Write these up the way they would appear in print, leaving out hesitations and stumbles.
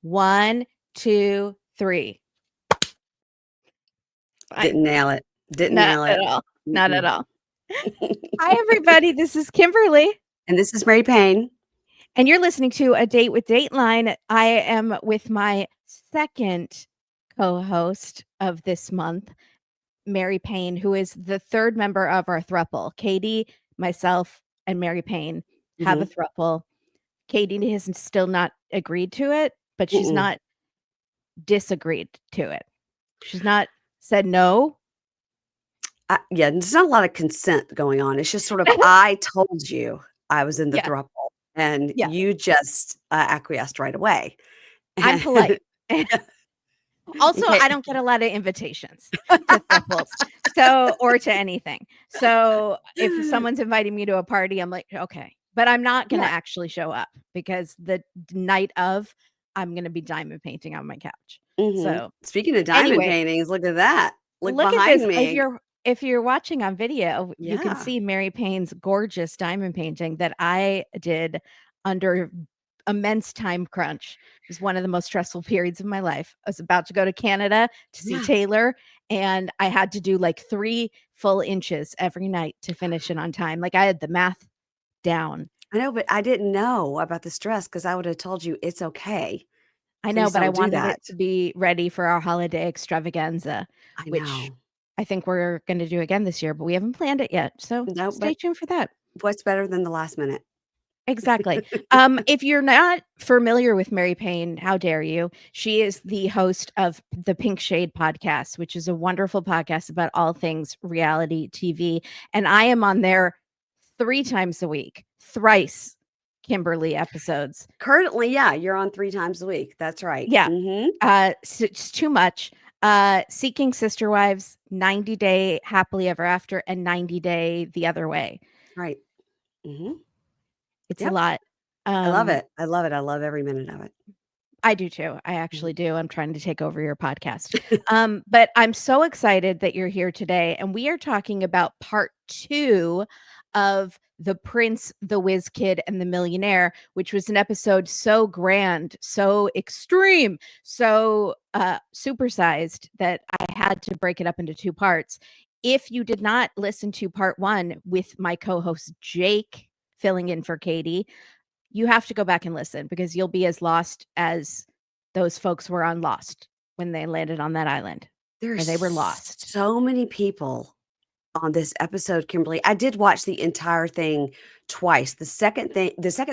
1, 2, 3. Didn't nail it. Didn't Not nail it. at all. Not at all. Hi, everybody. This is Kimberly. And this is Mary Payne. And you're listening to A Date with Dateline. I am with my second co-host of this month, Mary Payne, who is the third member of our throuple. Katie, myself, and Mary Payne have a throuple. Katie has still not agreed to it, but she's not disagreed to it. She's not said no. Yeah, there's not a lot of consent going on. It's just sort of, I told you I was in the throuple, and you just acquiesced right away. I'm polite. Also, I don't get a lot of invitations to thruples, or to anything. So if someone's inviting me to a party, I'm like, okay, but I'm not going to actually show up because the night of, I'm going to be diamond painting on my couch. So speaking of diamond paintings, look at that. Look at behind this. me. If you're watching on video, you can see Mary Payne's gorgeous diamond painting that I did under immense time crunch. It was one of the most stressful periods of my life. I was about to go to Canada to see Taylor, and I had to do like 3 full inches every night to finish it on time. Like I had the math down. I know, but I didn't know about the stress because I would have told you it's okay. I know, but I wanted it to be ready for our holiday extravaganza, which I think we're going to do again this year, but we haven't planned it yet. So stay tuned for that. What's better than the last minute? Exactly. If you're not familiar with Mary Payne, how dare you? She is the host of the Pink Shade podcast, which is a wonderful podcast about all things reality TV. And I am on there 3 times a week, thrice Kimberly episodes. Currently, you're on 3 times a week. That's right. Yeah. So it's too much. Seeking Sister Wives, 90 Day Happily Ever After, and 90 Day The Other Way. Right. It's a lot. I love it. I love it. I love every minute of it. I do too. I actually do. I'm trying to take over your podcast. But I'm so excited that you're here today. And we are talking about part 2 of The Prince, the Whiz Kid, and the Millionaire, which was an episode so grand, so extreme, so supersized that I had to break it up into 2 parts. If you did not listen to part 1 with my co-host Jake filling in for Katie, you have to go back and listen because you'll be as lost as those folks were on Lost when they landed on that island. They were lost. So many people on this episode, Kimberly. I did watch the entire thing twice. The second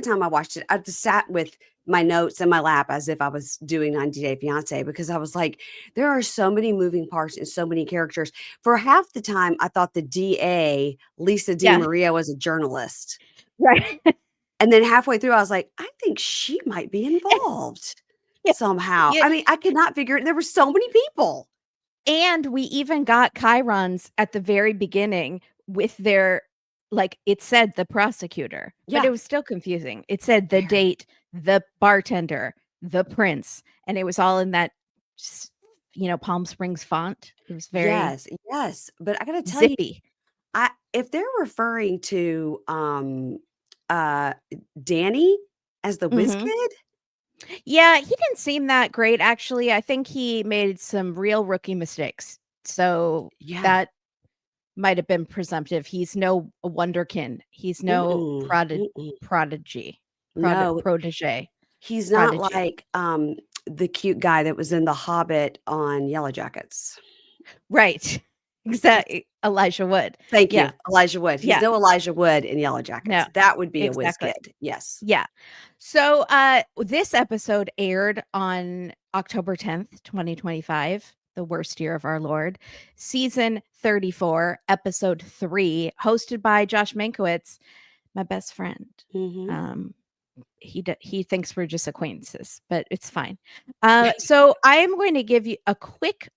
time I watched it, I just sat with my notes in my lap as if I was doing 90 Day Fiance because I was like, there are so many moving parts and so many characters. For half the time, I thought the DA, Lisa DeMaria, was a journalist. Right. And then halfway through, I was like, I think she might be involved somehow. I mean, I could not figure it. There were so many people. And we even got chyrons at the very beginning with their, like, it said the prosecutor, but it was still confusing. It said the date, the bartender, the prince, and it was all in that, Palm Springs font. It was very yes. But I got to tell zippy. you, if they're referring to Danny as the Whiz Kid. Yeah, he didn't seem that great, actually. I think he made some real rookie mistakes. So that might have been presumptive. He's no wonderkin. He's no prodigy. Protege. He's not like the cute guy that was in The Hobbit on Yellow Jackets. Right. Exactly. Elijah Wood. Thank you. Elijah Wood. He's no Elijah Wood in Yellow Jackets. No, that would be a Whiz Kid. Yes. Yeah. So this episode aired on October 10th, 2025, the worst year of our Lord, season 34, episode 3, hosted by Josh Mankiewicz, my best friend. He thinks we're just acquaintances, but it's fine. So I am going to give you a quick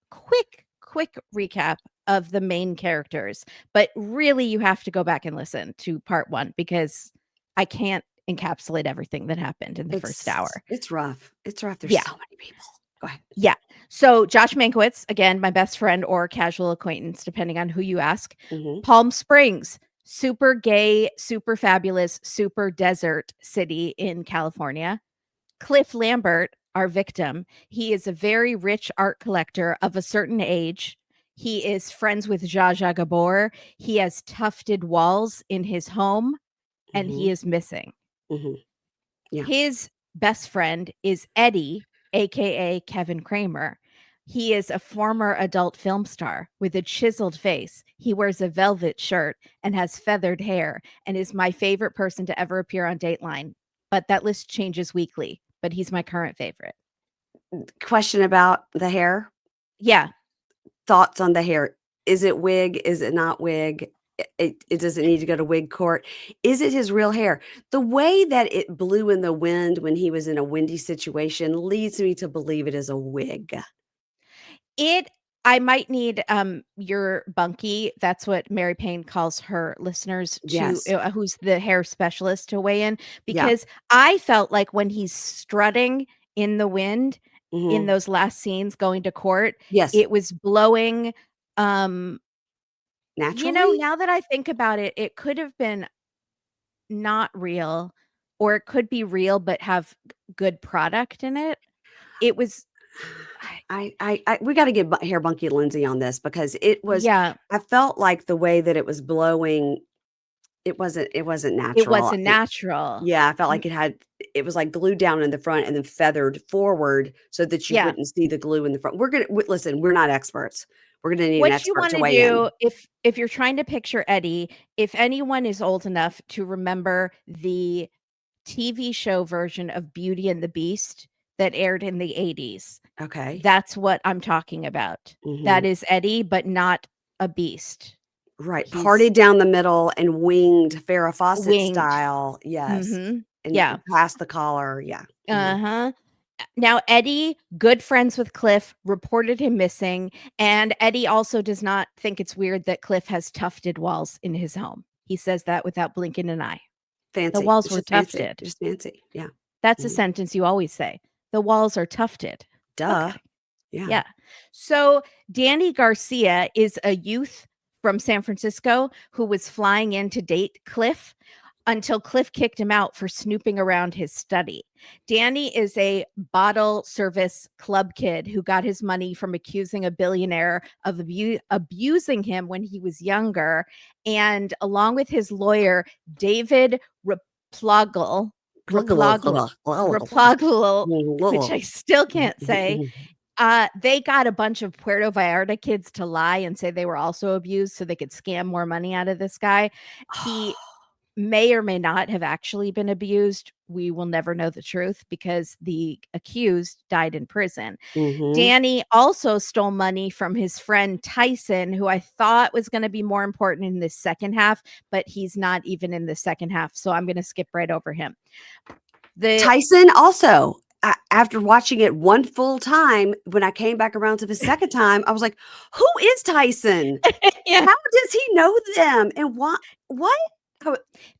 recap of the main characters, but really you have to go back and listen to part 1 because I can't encapsulate everything that happened in the first hour. It's rough. There's so many people. Go ahead. Yeah. So Josh Mankiewicz, again, my best friend or casual acquaintance, depending on who you ask. Palm Springs, super gay, super fabulous, super desert city in California. Cliff Lambert, our victim. He is a very rich art collector of a certain age. He is friends with Zsa Zsa Gabor. He has tufted walls in his home, and he Mhm. is missing. Mhm. Yeah. His best friend is Eddie, aka Kevin Kramer. He is a former adult film star with a chiseled face. He wears a velvet shirt and has feathered hair and is my favorite person to ever appear on Dateline. But that list changes weekly, but he's my current favorite. Question about the hair? Yeah, Thoughts on the hair? Is it wig? Is it not wig? It doesn't need to go to wig court. Is it his real hair? The way that it blew in the wind when he was in a windy situation leads me to believe it is a wig. it I might need your bunkie. That's what Mary Payne calls her listeners to Yes. who's the hair specialist to weigh in, Yeah. because I felt like when he's strutting in the wind in Mhm. those last scenes going to court, Yes. it was blowing. um Naturally? now that I think about it, it could have been not real, or it could be real but have good product in it. It was I we gotta get Bu hair Bunky Lindsay on this because it was yeah, I felt like the way that it was blowing, it wasn't it natural. wasn't natural. Yeah, I felt M like it was, like, glued down in the front and then feathered forward so that you Yeah. wouldn't see the glue in the front. We're gonna listen, we're not experts. We're gonna need an What you expert to wanna weigh do, in. if you're trying to picture Eddie, if anyone is old enough to remember the TV show version of Beauty and the Beast that aired in the '80s, Okay. that's what I'm talking about. That Mhm. is Eddie, but not a beast. Right, He's parted down the middle and winged Farrah Fawcett winged. style, yes, Mhm. and Yeah. past the collar, yeah. Mhm. Uh-huh. Now Eddie, good friends with Cliff, reported him missing, and Eddie also does not think it's weird that Cliff has tufted walls in his home. He says that without blinking an eye. The Fancy. walls It's were just fancy. tufted. Just fancy. Yeah. That's a Mhm. sentence you always say. The walls are tufted. Duh. Okay. Yeah. Yeah. So Danny Garcia is a youth from San Francisco who was flying in to date Cliff until Cliff kicked him out for snooping around his study. Danny is a bottle service club kid who got his money from accusing a billionaire of abusing him when he was younger. And along with his lawyer, David Replogle, Replogle, Replogle, which I still can't say, they got a bunch of Puerto Vallarta kids to lie and say they were also abused so they could scam more money out of this guy. He may or may not have actually been abused. We will never know the truth because the accused died in prison. Mhm. Danny also stole money from his friend Tyson, who I thought was going to be more important in the second half, but he's not even in the second half. So I'm going to skip right over him. The Tyson also, after watching it one full time, when I came back around to the second time, I was like, "Who is Tyson? yeah, How does he know them? And what?" Oh,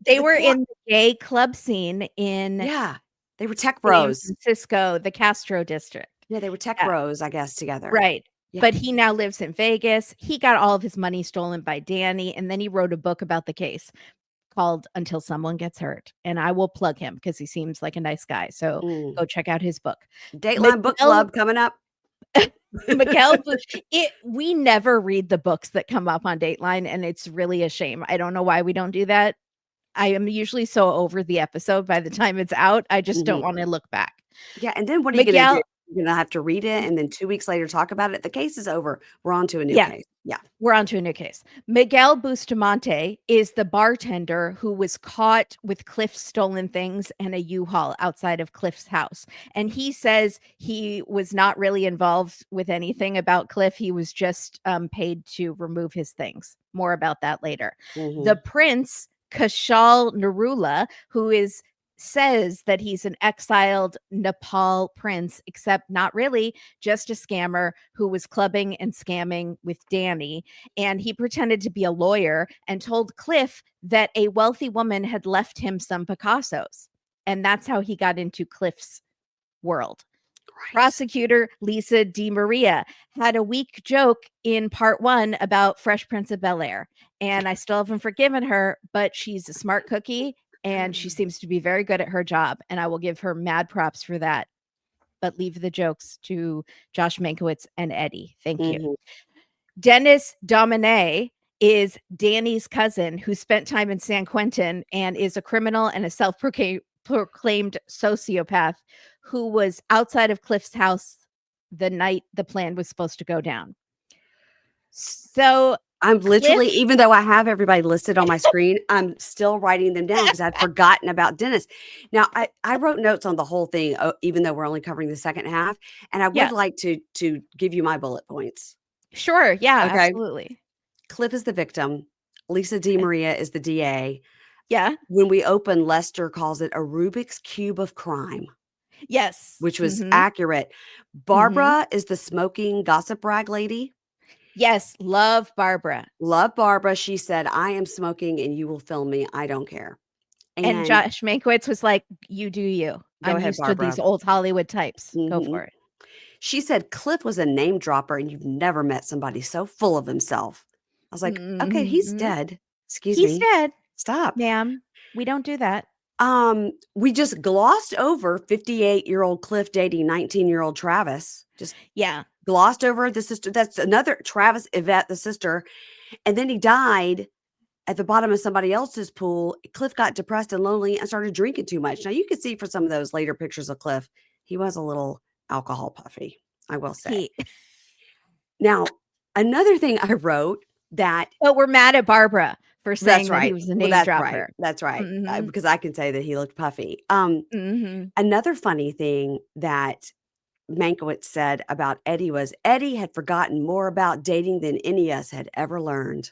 they the were plot in the gay club scene in yeah. They were tech San bros. Francisco, the Castro district. Yeah, they were tech Yeah, bros, I guess, together. right. Yeah. But he now lives in Vegas. He got all of his money stolen by Danny, and then he wrote a book about the case called Until Someone Gets Hurt. And I will plug him because he seems like a nice guy. So Mm. go check out his book. Dateline Book Miguel Club coming up. Miguel Bu we never read the books that come up on Dateline, and it's really a shame. I don't know why we don't do that. I am usually so over the episode by the time it's out, I just don't Mhm. wanna look back. Yeah, and then what are you gonna do? Miguel You're gonna have to read it y and then 2 weeks later talk about it? The case is over. We're on to a new yeah. case. Yeah. We're on to a new case. Miguel Bustamante is the bartender who was caught with Cliff's stolen things and a U-Haul outside of Cliff's house. And he says he was not really involved with anything about Cliff. He was just paid to remove his things. More about that later. The Mhm. prince, Kashal Narula, who is says that he's an exiled Nepal prince, except not really, just a scammer who was clubbing and scamming with Danny. And he pretended to be a lawyer and told Cliff that a wealthy woman had left him some Picassos. And that's how he got into Cliff's world. Right. Prosecutor Lisa DeMaria had a weak joke in part one about Fresh Prince of Bel Air. And I still haven't forgiven her, but she's a smart cookie and she seems to be very good at her job. And I will give her mad props for that. but leave the jokes to Josh Mankiewicz and Eddie. Thank you. Mhm. Dennis Domine is Danny's cousin who spent time in San Quentin and is a criminal and a self-proclaimed sociopath who was outside of Cliff's house the night the plan was supposed to go down. So I'm literally, Cliff even though I have everybody listed on my screen, I'm still writing them down because I'd forgotten about Dennis. Now, I wrote notes on the whole thing, even though we're only covering the second half, and I would Yeah, like to give you my bullet points. sure. Yeah, Okay. absolutely. Cliff is the victim. Lisa DeMaria is the DA. Yeah. When we open, Lester calls it a Rubik's Cube of crime, Yes. which was Mhm. accurate. Mhm. Barbara is the smoking gossip rag lady. Yes, love Barbara. Love Barbara. She said, I am smoking and you will film me. I don't care. And And Josh Mankiewicz was like, "You do you. go I'm ahead, used to these Barbara. old Hollywood types. Go Mhm. for it." She said Cliff was a name dropper and you've never met somebody so full of himself. I was like, okay, he's Mhm. dead. Excuse He's me. dead, Stop. ma'am. We don't do that. We just glossed over 58-year-old Cliff dating 19-year-old Travis. Just Yeah. glossed over the sister. That's another Travis, Yvette, the sister. And then he died at the bottom of somebody else's pool. Cliff got depressed and lonely and started drinking too much. Now you can see from some of those later pictures of Cliff, he was a little alcohol puffy, I will say. He Now, another thing I wrote that But we're mad at Barbara for that's saying that he right. was a Well, name that's right. dropper. That's right. Mhm. Because I can say that he looked puffy. Mhm. Another funny thing that Mankiewicz said about Eddie was Eddie had forgotten more about dating than any of us had ever learned.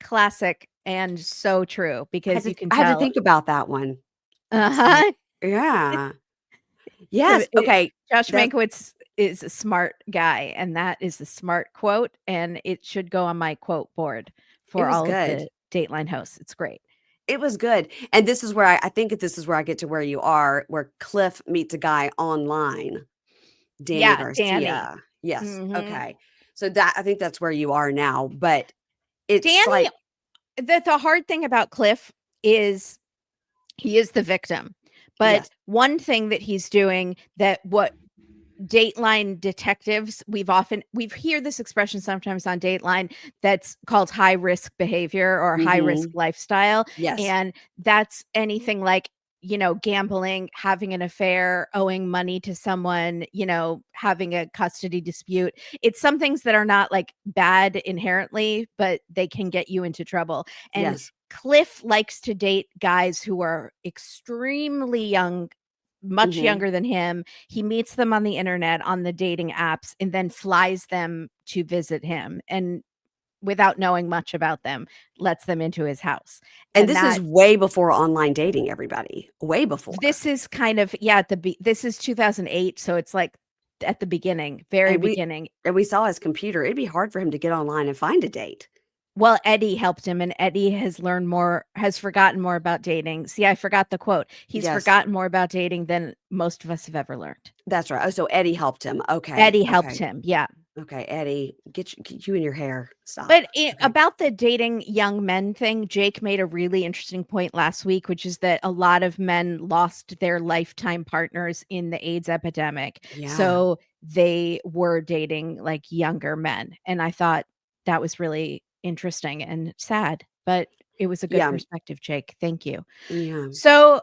Classic and so true because you can I had to tell. think about that one. I was like, Uh-huh. yeah. So Yes. Okay. Josh That Mankiewicz is a smart guy, and that is the smart quote, and it should go on my quote board it for was all of good. the Dateline hosts. It's great. It was good. And this is where I think this is where I get to where you are, where Cliff meets a guy online, Danny Yeah, Danny. Garcia. Yes. Mhm. Okay. So that I think that's where you are now. But it's Danny, like, the hard thing about Cliff is he is the victim, but yes. one thing that he's doing that what Dateline detectives, we've hear this expression sometimes on Dateline that's called high risk behavior or high risk Hmm. lifestyle, Yes. and that's anything like, gambling, having an affair, owing money to someone, having a custody dispute. It's some things that are not, like, bad inherently, but they can get you into trouble, and Yes. Cliff likes to date guys who are extremely young, much Hmm. younger than him. He meets them on the internet, on the dating apps, and then flies them to visit him, and without knowing much about them, lets them into his house. And And this is that way before online dating, everybody. Way before. this is kind of, yeah, this is 2008, so it's like at the beginning, very And beginning. we saw his computer. It'd be hard for him to get online and find a date. Well, Eddie helped him, and Eddie has forgotten more about dating. See, I forgot the quote. He's Yes. forgotten more about dating than most of us have ever learned. That's right. Oh, so Eddie helped him. Okay. Eddie helped Okay. him, yeah. Okay. Eddie, get you in your hair. Stop. But Okay. about the dating young men thing, Jake made a really interesting point last week, which is that a lot of men lost their lifetime partners in the AIDS epidemic. Yeah. So they were dating like younger men. And I thought that was really interesting and sad, but it was a good Yeah. perspective, Jake. Thank you. Yeah. So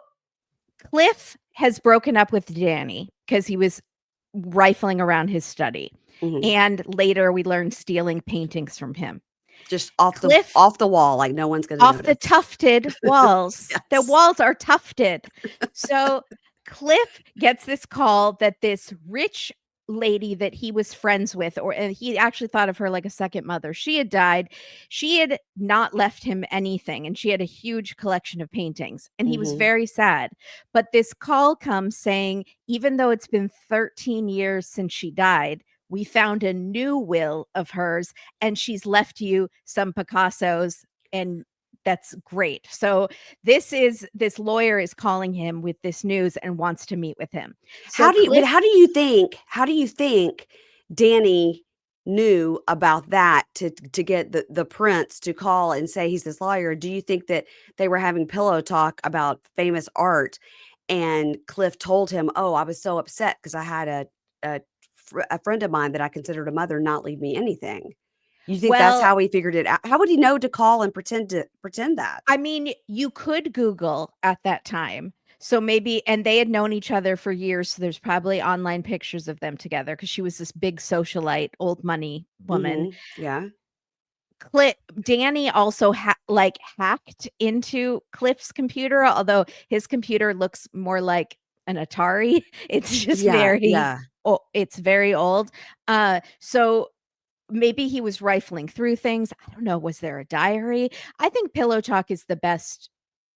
Cliff has broken up with Danny because he was rifling around his study. Mhm. And later we learned stealing paintings from him. Just Cliff off the wall, like no one's gonna off the notice. tufted walls. The Yes. walls are tufted. So Cliff gets this call that this rich lady that he was friends with, or and he actually thought of her like a second mother. She had died. She had not left him anything, and she had a huge collection of paintings, and he was Mhm. very sad. But this call comes saying, even though it's been 13 years since she died, we found a new will of hers and she's left you some Picassos, and that's great. So this lawyer is calling him with this news and wants to meet with him. So Cliff How do you think Danny knew about that to get the prince to call and say he's this lawyer? Do you think that they were having pillow talk about famous art and Cliff told him, "Oh, I was so upset because I had a a friend of mine that I considered a mother not leave me anything." You think that's Well, how he figured it out? How would he know to call and pretend that? I mean, you could Google at that time. So maybe, and they had known each other for years. So there's probably online pictures of them together because she was this big socialite, old money woman. Yeah. Danny also hacked into Cliff's computer, although his computer looks more like an Atari. It's just Yeah, yeah. it's very old. So maybe he was rifling through things. I don't know. Was there a diary? I think Pillow Talk is the best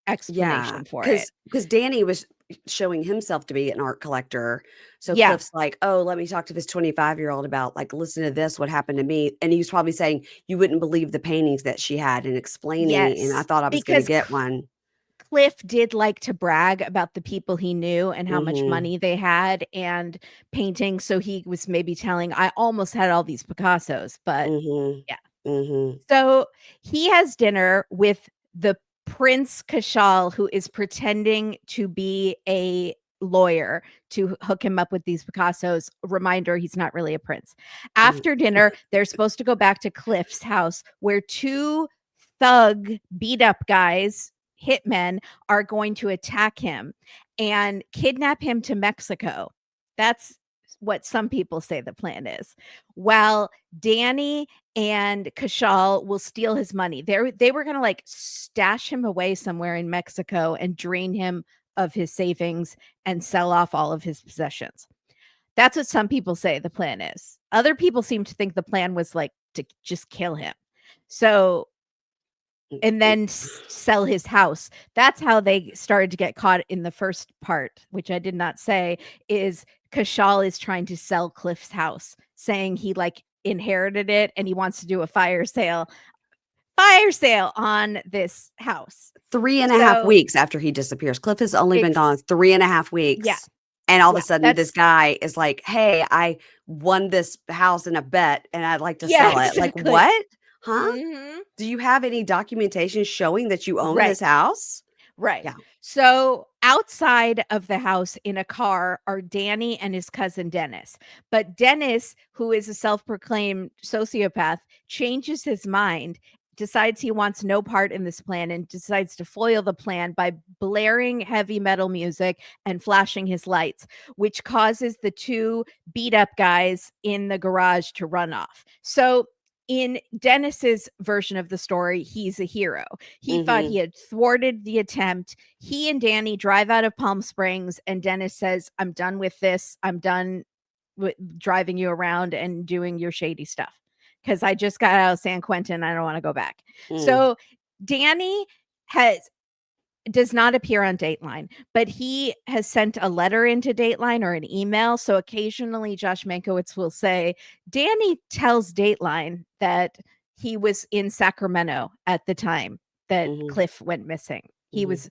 Yeah, explanation for it. because Danny was showing himself to be an art collector. So Yeah. Cliff's like, "Oh, let me talk to this 25-year-old about, like, listen to this, what happened to me." And he was probably saying, "You wouldn't believe the paintings that she had," and explaining, and I Yes. thought I was gonna Because get one. Cliff did like to brag about the people he knew and how much Mhm, money they had and painting. So he was maybe telling, I almost had all these Picassos, but mhm, yeah. mhm, So he has dinner with the Prince Kashal, who is pretending to be a lawyer to hook him up with these Picassos. Reminder, he's not really a prince. mm. After dinner, they're supposed to go back to Cliff's house where two thug beat up guys, hitmen, are going to attack him and kidnap him to Mexico. That's what some people say the plan is. While Danny and Kashal will steal his money. They were gonna like stash him away somewhere in Mexico and drain him of his savings and sell off all of his possessions. That's what some people say the plan is. Other people seem to think the plan was like to just kill him. So and then sell his house. That's how they started to get caught in the first part, which I did not say, is Kashal is trying to sell Cliff's house, saying he like inherited it and he wants to do a fire sale on this house. 3.5 So weeks after he disappears. Cliff has only been gone ex 3.5 yeah, weeks, and all of a yeah, sudden, this that's guy is like, "Hey, I won this house in a bet, and I'd like to yeah, sell it." Like, exactly. "What? Huh? Mhm. Do you have any documentation showing that you own this Right. house?" Right. Yeah. So outside of the house in a car are Danny and his cousin Dennis. But Dennis, who is a self proclaimed sociopath, changes his mind, decides he wants no part in this plan, and decides to foil the plan by blaring heavy metal music and flashing his lights, which causes the two beat up guys in the garage to run off. So in Dennis's version of the story, he's a hero. He thought he Mhm. had thwarted the attempt. He and Danny drive out of Palm Springs, and Dennis says, I'm done with this. I'm done with driving you around and doing your shady stuff because I just got out of San Quentin. I don't want to go back. Mm. So Danny has does not appear on Dateline, but he has sent a letter into Dateline or an email. So occasionally Josh Mankiewicz will say, Danny tells Dateline that he was in Sacramento at the time that Mhm. Cliff went missing. He Mhm. was,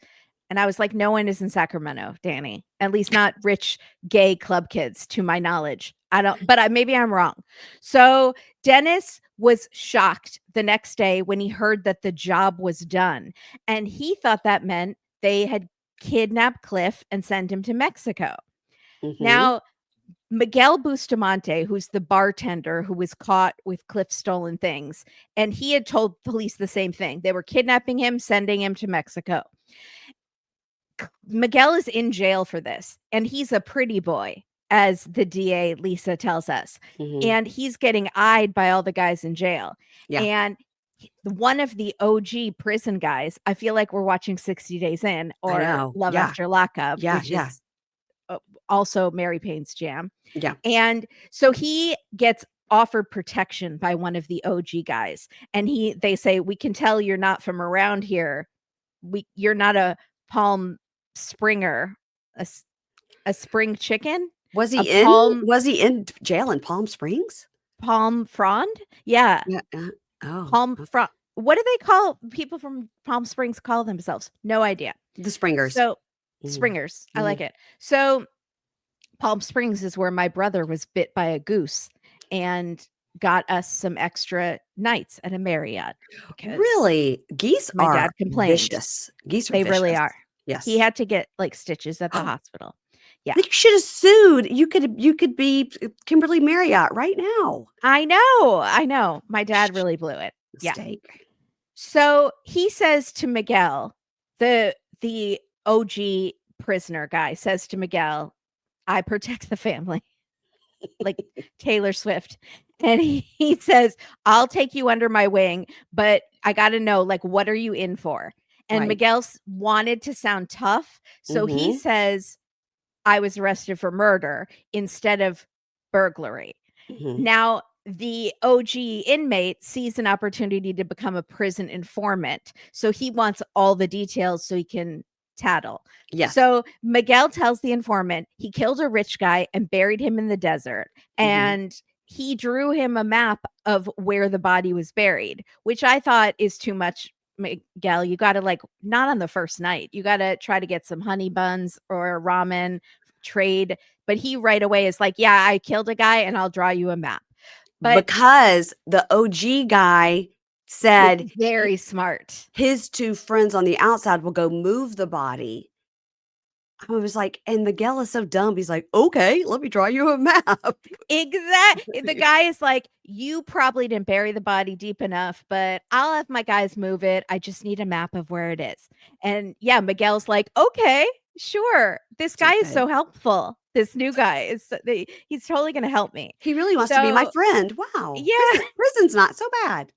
and I was like, no one is in Sacramento, Danny, at least not rich gay club kids, to my knowledge. I don't, but maybe I'm wrong. So Dennis was shocked the next day when he heard that the job was done. And he thought that meant they had kidnapped Cliff and sent him to Mexico. Mhm. Now, Miguel Bustamante, who's the bartender who was caught with Cliff's stolen things, and he had told police the same thing. They were kidnapping him, sending him to Mexico. Miguel is in jail for this, and he's a pretty boy, as the DA Lisa tells us. Mhm. And he's getting eyed by all the guys in jail. Yeah. And one of the OG prison guys, I feel like we're watching 60 Days In I or know. Love Yeah. After Lockup, Yeah, which yeah. is also Mary Payne's jam. Yeah. And so he gets offered protection by one of the OG guys. And they say, we can tell you're not from around here. You're not a Palm Springer, a, a spring chicken, a Was he in jail in Palm Springs? palm frond. Yeah. Yeah, oh, Palm frond. What do they call people from Palm Springs call themselves? No idea. the Springers. So Mhm. Springers. I like Mhm. it. So Palm Springs is where my brother was bit by a goose and got us some extra nights at a Marriott because Really? Geese my are dad complained. vicious. Geese are They really vicious. are. He Yes. had to get, like, stitches at the hospital. Yeah. You should have sued. You could be Kimberly Marriott right now. I know. My dad Shh, really blew it. Yeah. mistake. So, he says to Miguel, the OG prisoner guy says to Miguel, "I protect the family," like Taylor Swift, and he says, "I'll take you under my wing, but I gotta know, like, what are you in for?" And Right. Miguel wanted to sound tough, so he Mhm. says, "I was arrested for murder," instead of burglary. Mhm. Now, the OG inmate sees an opportunity to become a prison informant, so he wants all the details so he can tattle. Yes. So, Miguel tells the informant he killed a rich guy and buried him in the desert, Mhm. and he drew him a map of where the body was buried, which I thought is too much, Miguel. You gotta, like, not on the first night. You gotta try to get some honey buns or ramen, trade, but he right away is like, "Yeah, I killed a guy and I'll draw you a map." But Because the OG guy was said very smart. his 2 friends on the outside will go move the body. I was like, and Miguel is so dumb. He's like, "Okay, let me draw you a map." The guy is like, "You probably didn't bury the body deep enough, but I'll have my guys move it. I just need a map of where it is." And yeah, Miguel's like, "Okay, sure. This guy is Stupid. so helpful. This new guy is he's totally gonna help me." He really wants to be my So, friend. Wow. yeah. Prison's not so bad.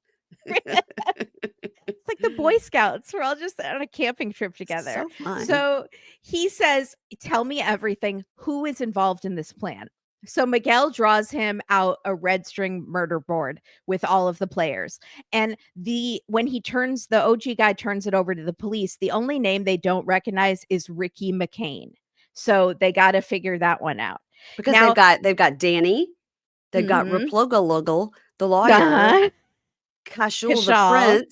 It's like the Boy Scouts. We're all just on a camping trip together. So fun. So he says, "Tell me everything. Who is involved in this plan?" So Miguel draws him out a red string murder board with all of the players. And when the OG guy turns it over to the police, the only name they don't recognize is Ricky McCain. So they got to figure that one out. Because they've Now, got Danny, they've got mhm. Replogaluggle, the lawyer, Uh-huh. Kashul, Kashal.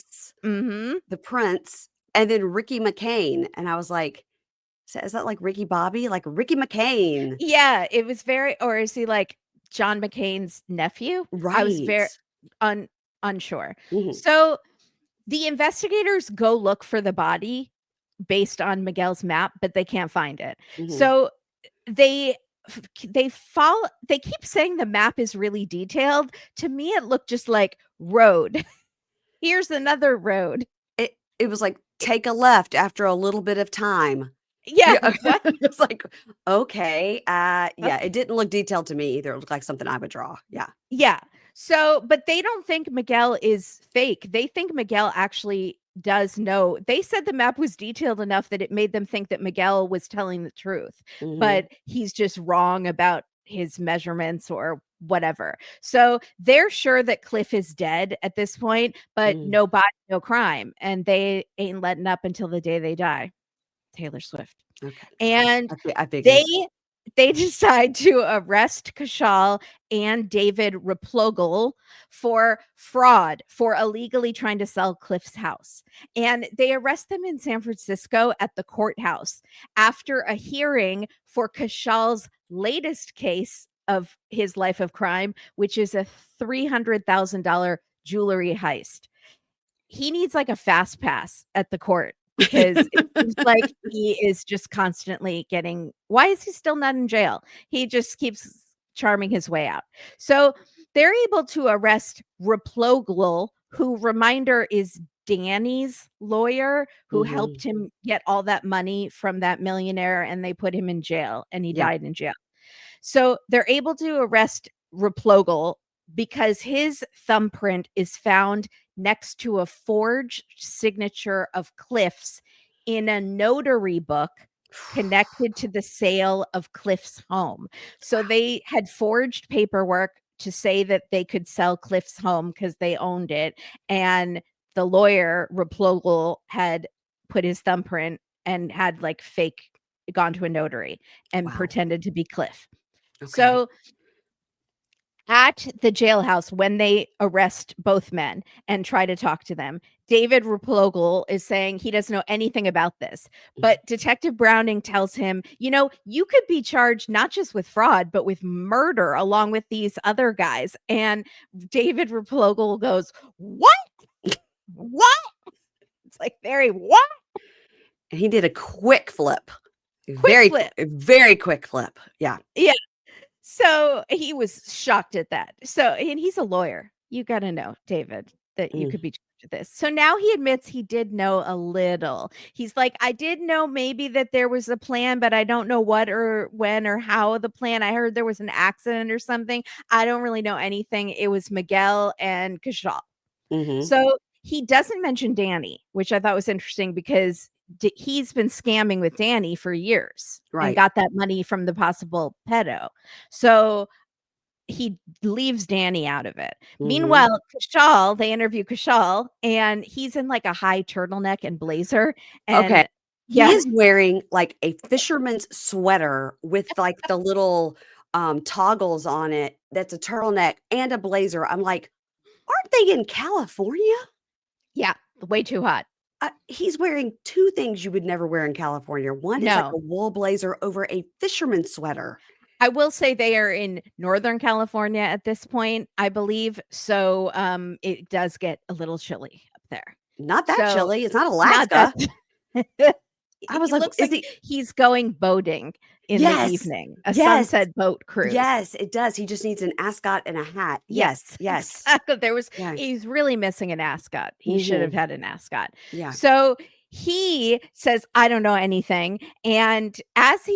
Mhm. the prince, and then Ricky McCain, and I was like, Is that like Ricky Bobby?" Like, Ricky McCain. Yeah, it was very, or is he like John McCain's nephew? I was Right. very un unsure. Mhm, So, the investigators go look for the body based on Miguel's map, but they can't find it. mhm. So, they they keep saying the map is really detailed. To me, it looked just like road. Here's another road. It was like, "Take a left after a little bit of time." Yeah, Yeah, what? it's like, "Okay, yeah," it Okay. didn't look detailed to me either. It looked like something I would draw. Yeah. Yeah. So, but they don't think Miguel is fake. They think Miguel actually does know. They said the map was detailed enough that it made them think that Miguel was telling the truth, Mhm, but he's just wrong about his measurements or whatever. So they're sure that Cliff is dead at this point, but mm, no body, no crime. And they ain't letting up until the day they die. Taylor Swift. okay. And I they figured. decide to arrest Kashal and David Replogle for fraud, for illegally trying to sell Cliff's house. And they arrest them in San Francisco at the courthouse after a hearing for Kashal's latest case of his life of crime, which is a $300,000 jewelry heist. He needs like a fast pass at the court because it seems like he is just constantly getting, why is he still not in jail? He just keeps charming his way out. So they're able to arrest Replogle, who, reminder, is Danny's lawyer who helped Mhm. him get all that money from that millionaire, and they put him in jail and he Yeah. died in jail. So they're able to arrest Replogle because his thumbprint is found next to a forged signature of Cliff's in a notary book connected to the sale of Cliff's home. So they had forged paperwork to say that they could sell Cliff's home because they owned it. And the lawyer, Replogle, had put his thumbprint and had like fake gone to a notary and Wow. pretended to be Cliff. Okay. So at the jailhouse, when they arrest both men and try to talk to them, David Replogle is saying he doesn't know anything about this. Mhm. But Detective Browning tells him, you could be charged not just with fraud, but with murder along with these other guys. And David Replogle goes, "What? What?" It's like, very, what? And he did a quick flip. Quick flip. Very quick flip. Yeah. Yeah. So he was shocked at that. So, and he's a lawyer. You got to know, David, that you Mm. could be charged with this. So now he admits he did know a little. He's like, I did know maybe that there was a plan, but I don't know what or when or how the plan. I heard there was an accident or something. I don't really know anything. It was Miguel and Kashal. Mhm. So he doesn't mention Danny, which I thought was interesting because he's been scamming with Danny for years and Right. got that money from the possible pedo. So he leaves Danny out of it. Mhm. Meanwhile, Kashal, they interview Kashal, and he's in like a high turtleneck and blazer. Okay. And He yeah, is wearing, like, a fisherman's sweater with, like, the little, toggles on it that's a turtleneck and a blazer. I'm like, "Aren't they in California?" yeah, way too hot. He's wearing 2 things you would never wear in California. One is like a No, wool blazer over a fisherman's sweater. I will say they are in Northern California at this point, I believe. So it does get a little chilly up there. Not that So chilly, it's not not that Alaska. I was he like, looks "Is like he?" he's going boating in the Yes. evening, a Yes. sunset boat cruise. Yes, it does. He just needs an ascot and a hat. Yes, Yes, yes. exactly. Yeah. He's really missing an ascot. He should have Mhm. had an ascot. Yeah. So he says, I don't know anything. And as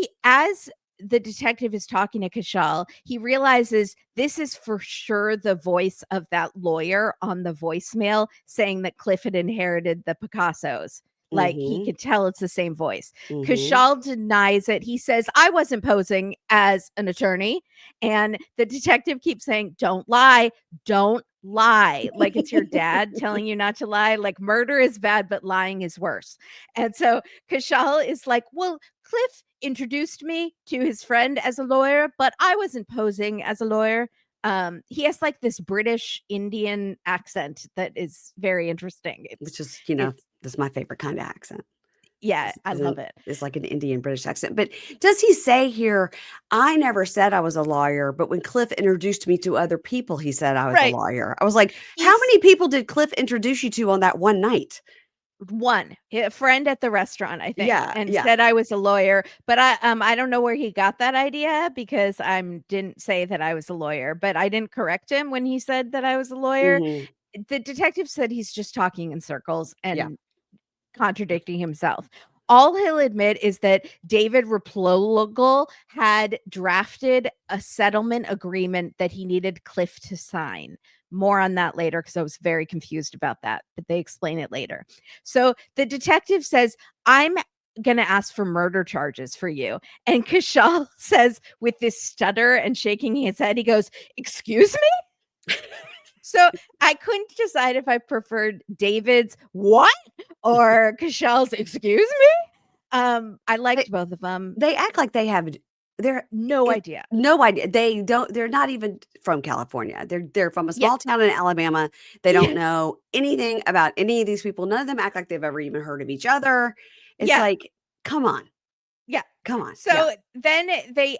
the detective is talking to Kashal, he realizes this is for sure the voice of that lawyer on the voicemail saying that Cliff had inherited the Picassos. Like he Mhm. could tell it's the same voice. Mhm. Kashal denies it. He says, I wasn't posing as an attorney. And the detective keeps saying, don't lie. Don't lie. Like it's your dad telling you not to lie. Like murder is bad, but lying is worse. And so Kashal is like, well, Cliff introduced me to his friend as a lawyer, but I wasn't posing as a lawyer. He has like this British Indian accent that is very interesting. Which is, It's that's my favorite kinda accent. yeah, I Is love it. it's like an Indian British accent, but does he say here, "I never said I was a lawyer, but when Cliff introduced me to other people, he said I was a Right. lawyer." I was like, "How He's many people did Cliff introduce you to on that one night?" one, a friend at the restaurant, I think, Yeah, and yeah. said I was a lawyer, but I don't know where he got that idea because didn't say that I was a lawyer, but I didn't correct him when he said that I was a lawyer. Mhm. The detective said he's just talking in circles Yeah. and contradicting himself. All he'll admit is that David Replogle had drafted a settlement agreement that he needed Cliff to sign. More on that later because I was very confused about that, but they explain it later. So the detective says, I'm going to ask for murder charges for you. And Kashal says, with this stutter and shaking his head, he goes, excuse me? So I couldn't decide if I preferred David's what or Kashel's excuse me. I They liked both of them. they act like they have they're No it idea. no idea. They're not even from California. They're from a Yeah. small town in Alabama. They don't Yeah. know anything about any of these people. None of them act like they've ever even heard of each other. It's Yeah. like, "Come on. Yeah. Come on." Yeah. So then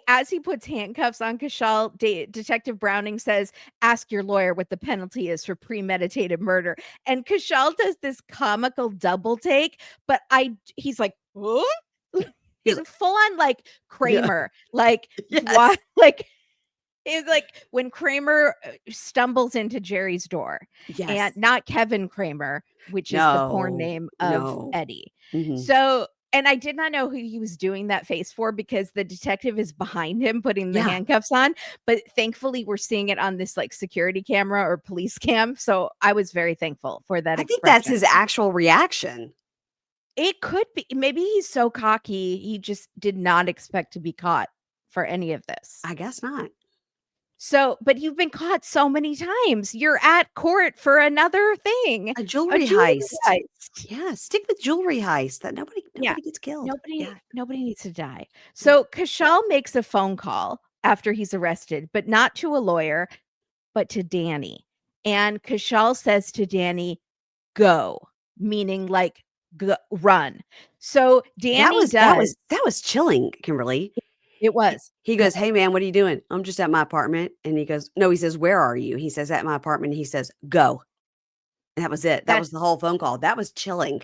as he puts handcuffs on Kashal, Detective Browning says, ask your lawyer what the penalty is for premeditated murder. And Kashal does this comical double take, but he's like, what? He's He's like, full on like yeah. Kramer, like Yes. what? Like it's like when Kramer stumbles into Jerry's door, and Yes. not Kevin Kramer, which is the porn No. name of No. Eddie. Mhm. So, and I did not know who he was doing that face for because the detective is behind him putting the Yeah. handcuffs on. But thankfully, we're seeing it on this like security camera or police cam. So I was very thankful for that I think that's expression. his actual reaction. It could be. Maybe he's so cocky, he just did not expect to be caught for any of this. I guess not. So, but you've been caught so many times. You're at court for another thing, A a jewelry jewelry heist. heist. Yeah, stick with jewelry heist that Yeah. nobody gets killed. Nobody Yeah. nobody needs to die. Yeah. So, Kashal makes a phone call after he's arrested, but not to a lawyer, but to Danny. And Kashal says to Danny, "Go," meaning like go, run. So, Danny does. That was chilling, Kimberly. It was. He Yeah. goes, "Hey man, what are you doing?" "I'm just at my apartment." And he goes, "No," he says, "Where are you?" He says, "At my apartment." He says, "Go." And that was it. That That's was the whole phone call. That was chilling.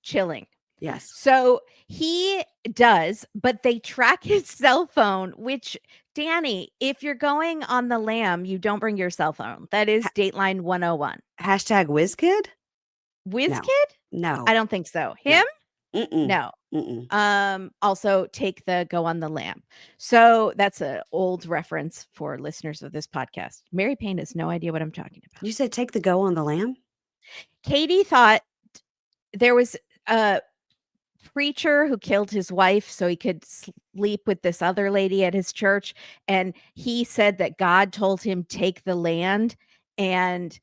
chilling. Yes. So he does, but they track his cell phone, which, Danny, if you're going on the lam, you don't bring your cell phone. That is Ha Dateline 101. hashtag Whiz Kid? Whiz No. Kid? I No. don't think so. No. Him? Mm-mm. No. Mm-mm. Also take the go on the lam. So that's an old reference for listeners of this podcast. Mary Payne has no idea what I'm talking about. You said take the go on the lamb? Katie thought there was a preacher who killed his wife so he could sleep with this other lady at his church, and he said that God told him take the land, and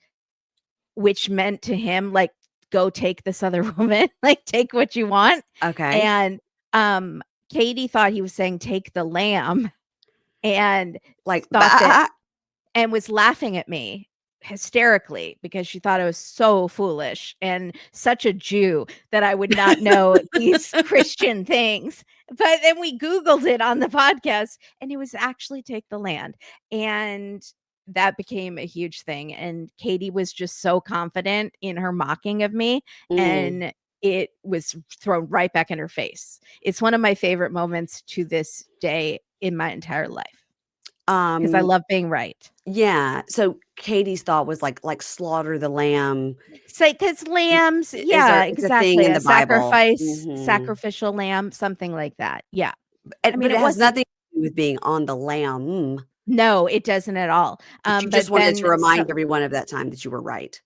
which meant to him like go take this other woman, like take what you want. Okay. And Katie thought he was saying take the lamb, and Like, thought that, and was laughing at me hysterically because she thought I was so foolish and such a Jew that I would not know these Christian things. But then we Googled it on the podcast, and it was actually take the land. And that became a huge thing. And Katie was just so confident in her mocking of me. And it was thrown right back in her face. It's one of my favorite moments to this day in my entire life because I love being right. Yeah. So Katie's thought was like slaughter the lamb. So, because lambs, Is there yeah, it's a thing exactly. in A the Bible. sacrifice, Mhm. sacrificial lamb, something like that. Yeah. I mean, But it it has wasn't, nothing to do with being on the lamb. no, it doesn't at all. But you just But wanted to then remind everyone of that time that you were right.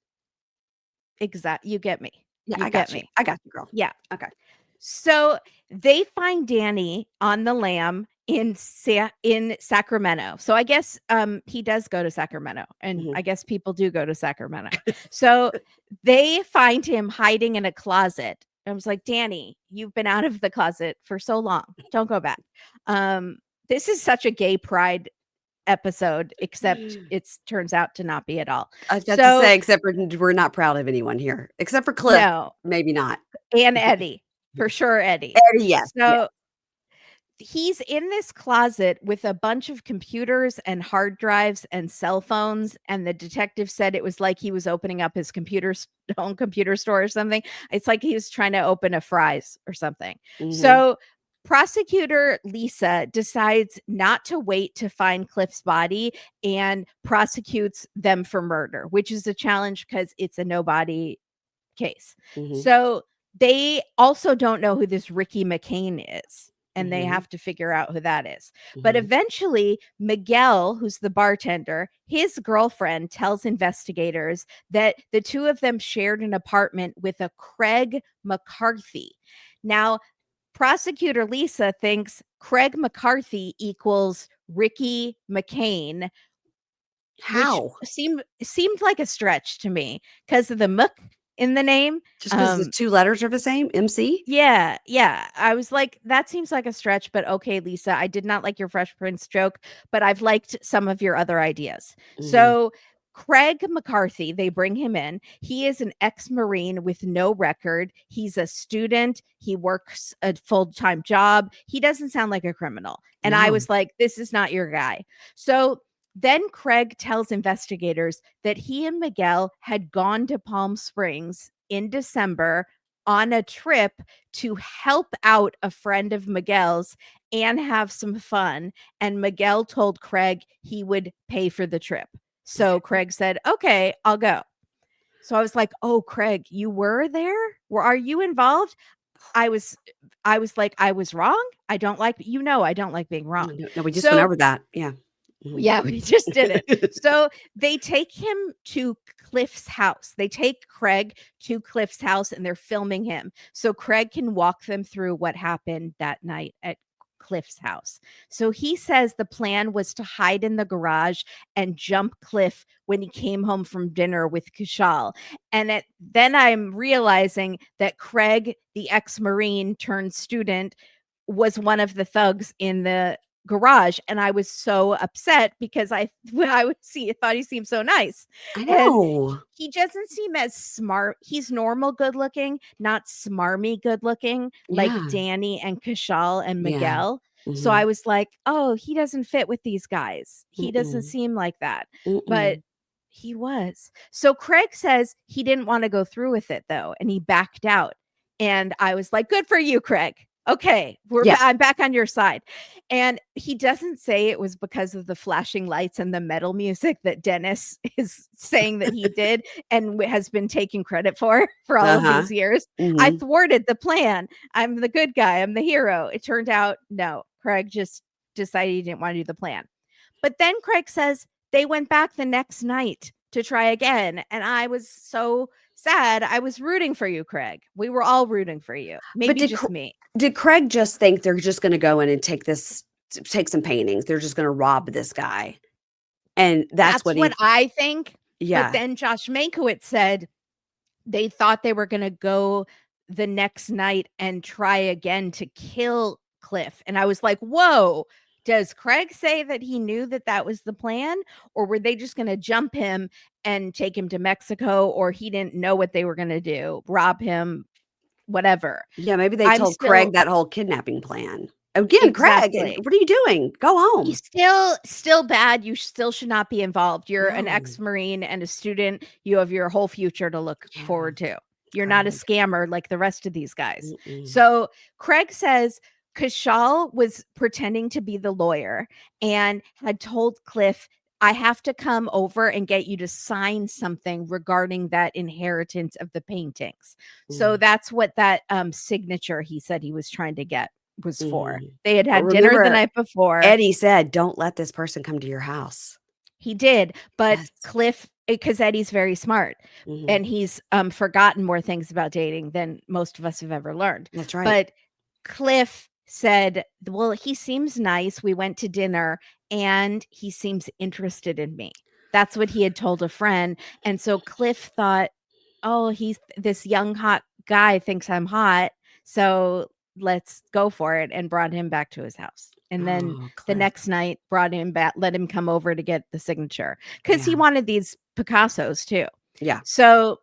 you get me. Yeah, You I get got you. me. I got you, girl. Yeah. Okay. So they find Danny on the lam in Sacramento. So I guess he does go to Sacramento, and Mhm. I guess people do go to Sacramento. So they find him hiding in a closet. I was like, Danny, you've been out of the closet for so long. Don't go back. This is such a gay pride episode, except it turns out to not be at all. I was about to So say, except for we're not proud of anyone here, except for Cliff. no, Maybe not. and Eddie, for sure, Eddie. Eddie, yes. Yes. So he's in this closet with a bunch of computers and hard drives and cell phones, and the detective said it was like he was opening up his own computer store or something. It's like he was trying to open a Fry's or something. Mhm. So prosecutor Lisa decides not to wait to find Cliff's body and prosecutes them for murder, which is a challenge because it's a nobody case. Mhm. So they also don't know who this Ricky McCain is, and they Mhm. have to figure out who that is. But Mhm. eventually, Miguel, who's the bartender, his girlfriend tells investigators that the two of them shared an apartment with a Craig McCarthy. Now, prosecutor Lisa thinks Craig McCarthy equals Ricky McCain, which How? seemed like a stretch to me because of the muck in the name. Just because the 2 letters are the same? MC? Yeah, yeah. I was like, that seems like a stretch, but okay, Lisa. I did not like your Fresh Prince joke, but I've liked some of your other ideas. Mhm. So Craig McCarthy, they bring him in. He is an ex-Marine with no record. He's a student. He works a full-time job. He doesn't sound like a criminal. And I No. was like, this is not your guy. So then Craig tells investigators that he and Miguel had gone to Palm Springs in December on a trip to help out a friend of Miguel's and have some fun. And Miguel told Craig he would pay for the trip. So Craig said, okay, I'll go. So I was like, oh, Craig, you were there? Are you involved? I was like, I was wrong. I don't like, I don't like being wrong. No, no, we just went So over that. Yeah. Mhm. yeah, we just did it. So they take him to Cliff's house. They take Craig to Cliff's house and they're filming him. So Craig can walk them through what happened that night at Cliff's house. So he says the plan was to hide in the garage and jump Cliff when he came home from dinner with Kushal. And then I'm realizing that Craig, the ex-Marine turned student, was one of the thugs in the garage, and I was so upset because thought he seemed so nice. I And know. he doesn't seem as smart. He's normal good looking, not smarmy good looking like Yeah. Danny and Kashal and Yeah. Miguel. So I Mhm. was like, oh, he doesn't fit with these guys. He doesn't Mm-mm. seem like that. But Mm-mm. he was. So Craig says he didn't want to go through with it though, and he backed out. And I was like, good for you, Craig. Okay, Yes. I'm back on your side. And he doesn't say it was because of the flashing lights and the metal music that Dennis is saying that he did and has been taking credit for all of Uh-huh. these years. I Mhm. thwarted the plan. I'm the good guy. I'm the hero. It turned out, no, Craig just decided he didn't want to do the plan. But then Craig says they went back the next night to try again. And I was so sad. I was rooting for you, Craig. We were all rooting for you. But Maybe just me. did Craig just think they're just gonna go in and take some paintings? They're just gonna rob this guy, and that's That's what what he I think. But yeah. then Josh Mankiewicz said they thought they were going to go the next night and try again to kill Cliff. And I was like, whoa, does Craig say that he knew that that was the plan? Or were they just going to jump him and take him to Mexico? Or he didn't know what they were going to do, rob him, whatever. Yeah, maybe they I'm told Craig still that whole kidnapping plan. Again, Craig, exactly. what are you doing? Go You home. still bad. You still should not be involved. You're an No. ex-Marine and a student. You have your whole future to look Yeah, forward to. You're not a Craig. scammer like the rest of these guys. Mm-mm. So Craig says Kashal was pretending to be the lawyer and had told Cliff, I have to come over and get you to sign something regarding that inheritance of the paintings. So Mm, that's what that signature he said he was trying to get was for. mhm. They had But had dinner the remember, night before. Eddie said, "Don't let this person come to your house." He did, but Yes. Cliff, because Eddie's very smart Mhm. and he's forgotten more things about dating than most of us have ever learned. That's right. But Cliff said, well, he seems nice. We went to dinner and he seems interested in me. That's what he had told a friend. And so Cliff thought, oh, he's this young, hot guy thinks I'm hot. So let's go for it, and brought him back to his house. And then Oh, the Cliff. next night brought him back, let him come over to get the signature because he Yeah. wanted these Picassos too. Yeah. So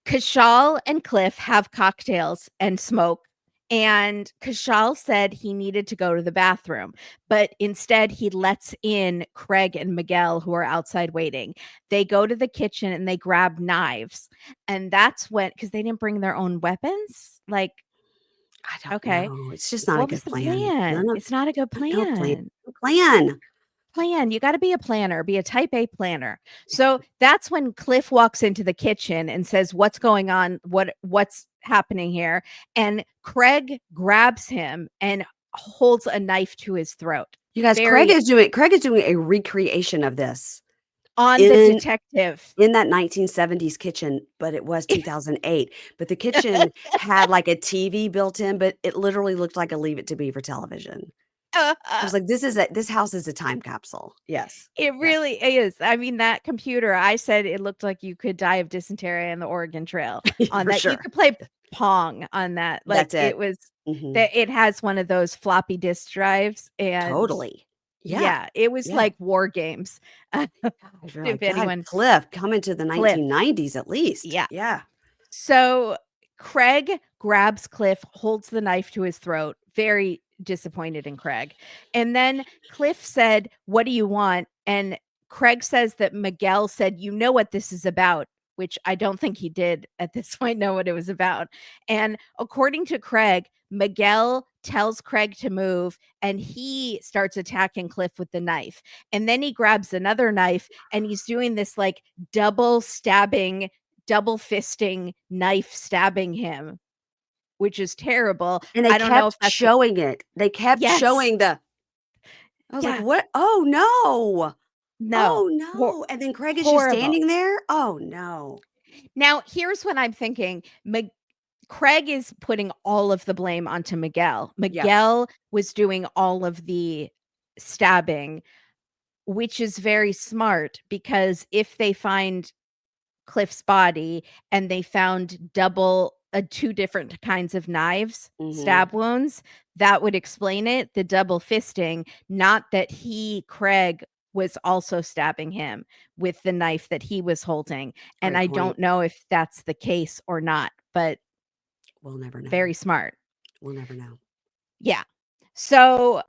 Kashal and Cliff have cocktails and smoke. And Kashal said he needed to go to the bathroom, but instead he lets in Craig and Miguel, who are outside waiting. They go to the kitchen and they grab knives. And that's when, because they didn't bring their own weapons. Like, I don't okay, know. It's just not a what was good the plan. plan? It's not a good No plan. plan. No plan. You got to be a planner, be a type A planner. So that's when Cliff walks into the kitchen and says, what's going on? What's happening here? And Craig grabs him and holds a knife to his throat. You guys, Very Craig is doing a recreation of this on the in detective. in that 1970s kitchen, but it was 2008. But the kitchen had like a TV built in, but it literally looked like a Leave It to Beaver television. I was like, this house is a time capsule. Yes. It Yes. really is. I mean, that computer, I said it looked like you could die of dysentery on the Oregon Trail on For that. You sure. could play Pong on that. Like That's it. it was Mhm. that it has one of those floppy disk drives and Totally. Yeah. yeah, it was Yeah. like war games. Gosh, you're If like, God, anyone Cliff coming to the Cliff. 1990s at least. Yeah. Yeah. So Craig grabs Cliff, holds the knife to his throat, very disappointed in Craig. And then Cliff said, what do you want? And Craig says that Miguel said, you know what this is about, which I don't think he did at this point know what it was about. And according to Craig, Miguel tells Craig to move and he starts attacking Cliff with the knife. And then he grabs another knife and he's doing this like double fisting knife stabbing him, which is terrible. And they I don't know kept if that's what showing it. They kept yes. showing the I was like, Yeah. "What? Oh, no. No. Oh, no." And then Craig is just Horrible. standing there? Oh, no. Now, here's what I'm thinking. Craig is putting all of the blame onto Miguel. Yeah. Miguel was doing all of the stabbing, which is very smart because if they find Cliff's body and they found two different kinds of knives, Mhm. stab wounds, that would explain it, the double fisting, not that Craig was also stabbing him with the knife that he was holding. And Great I point. don't know if that's the case or not, but We'll never know. very smart. We'll never know. Yeah. So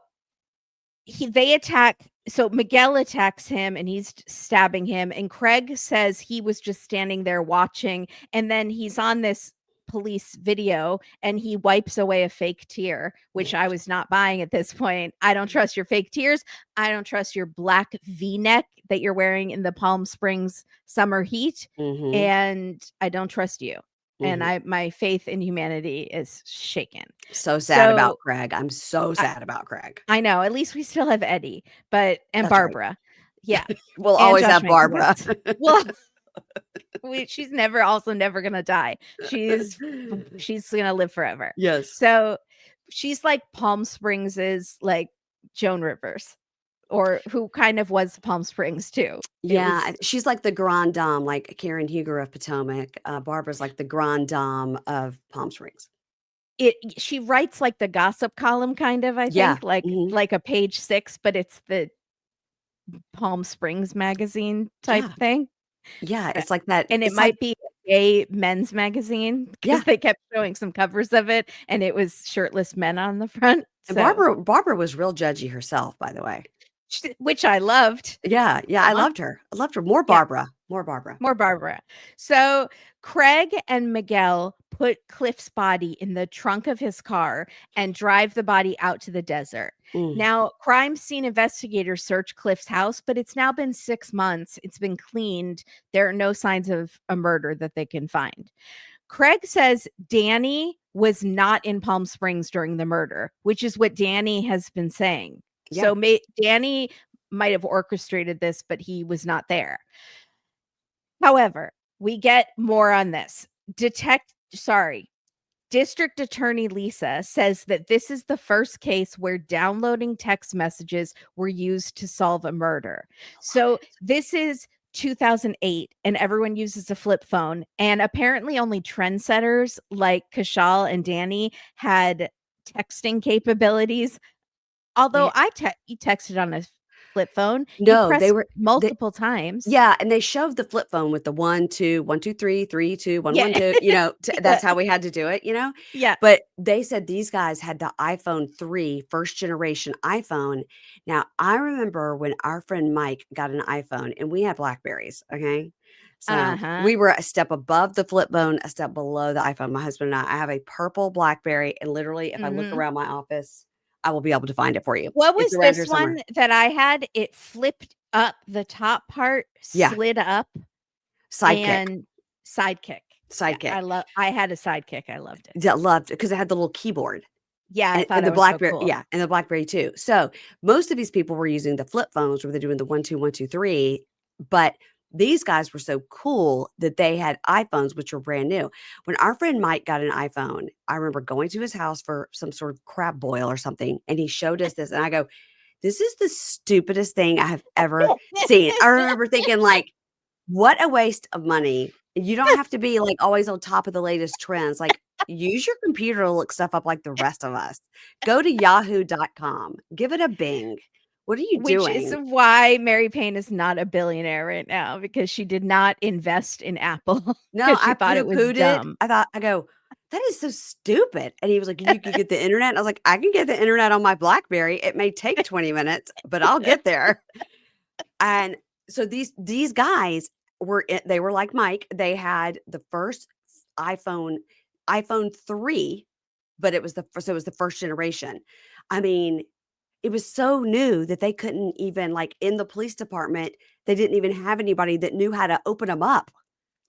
so Miguel attacks him and he's stabbing him and Craig says he was just standing there watching and then he's on this police video and he wipes away a fake tear, which I was not buying at this point. I don't trust your fake tears. I don't trust your black V-neck that you're wearing in the Palm Springs summer heat. Mhm. And I don't trust you. And Mhm. my faith in humanity is shaken. So sad So about Craig. I'm so I, sad about Craig. I know, at least we still have Eddie, and That's right. Barbara. Yeah. We'll And always Josh have Barbara. Mankiewicz. Well, she's never gonna die. She's gonna live forever. Yes. So she's like Palm Springs' like Joan Rivers, or who kind of was Palm Springs too. It Yeah, was she's like the grande dame, like Karen Huger of Potomac. Barbara's like the grande dame of Palm Springs. she writes like the gossip column kind of, I Yeah. think, like Mhm. like a page 6, but it's the Palm Springs magazine type Yeah. thing. Yeah, Uh, it's like that and it it's like might be a gay men's magazine because yeah, they kept showing some covers of it, and it was shirtless men on the front, and so Barbara was real judgy herself, by the way. which I loved. Yeah, yeah, I Uh-huh. loved her. I loved her. More Yeah, Barbara, more Barbara. more Barbara. So, Craig and Miguel put Cliff's body in the trunk of his car and drive the body out to the desert. Mm, Now, crime scene investigators search Cliff's house, but it's now been 6 months. It's been cleaned. There are no signs of a murder that they can find. Craig says Danny was not in Palm Springs during the murder, which is what Danny has been saying. yeah, So Danny might have orchestrated this, but he was not there. However, we get more on this. District Attorney Lisa says that this is the first case where downloading text messages were used to solve a murder. So this is 2008 and everyone uses a flip phone, and apparently only trendsetters like Kashal and Danny had texting capabilities. Although they you texted on a flip phone, you no, press they multiple times. yeah, and they shoved the flip phone with the 1, 2, 1, 2, 3, 3, 2, 1, Yeah. 1, 2, that's Yeah. how we had to do it. Yeah. But they said these guys had the iPhone 3, first generation iPhone. Now, I remember when our friend Mike got an iPhone and we had Blackberries, okay? So, Uh-huh. we were a step above the flip phone, a step below the iPhone, my husband and I have a purple Blackberry, and literally, if I look Mhm. around my office, I will be able to find it for you. What It's was around here this somewhere. one that I had? It flipped up, the top part Yeah, slid up, Sidekick, and sidekick. Yeah, Sidekick. I had a sidekick, I loved it. Yeah, loved because it had the little keyboard. Yeah, I thought And it the was so BlackBerry, cool. yeah, and the BlackBerry too. So, most of these people were using the flip phones where they're doing the 1, 2, 1, 2, 3, but these guys were so cool that they had iPhones, which were brand new. When our friend Mike got an iPhone, I remember going to his house for some sort of crab boil or something, and he showed us this, and I go, "This is the stupidest thing I have ever seen." I remember thinking, like, "What a waste of money." You don't have to be, like, always on top of the latest trends, like, use your computer to look stuff up like the rest of us. Go to yahoo.com. Give it a bing. What are you Which is doing? why Mary Payne is not a billionaire right now, because she did not invest in Apple No, because she I thought it was poo-pooed it. dumb. I go, "That is so stupid." And he was like, "You could get the internet?" And I was like, "I can get the internet on my BlackBerry. It may take 20 minutes, but I'll get there." And so these guys they were like Mike. They had the first iPhone iPhone 3, but it was the first generation. I mean, it was so new that they couldn't even like in the police department, they didn't even have anybody that knew how to open them up.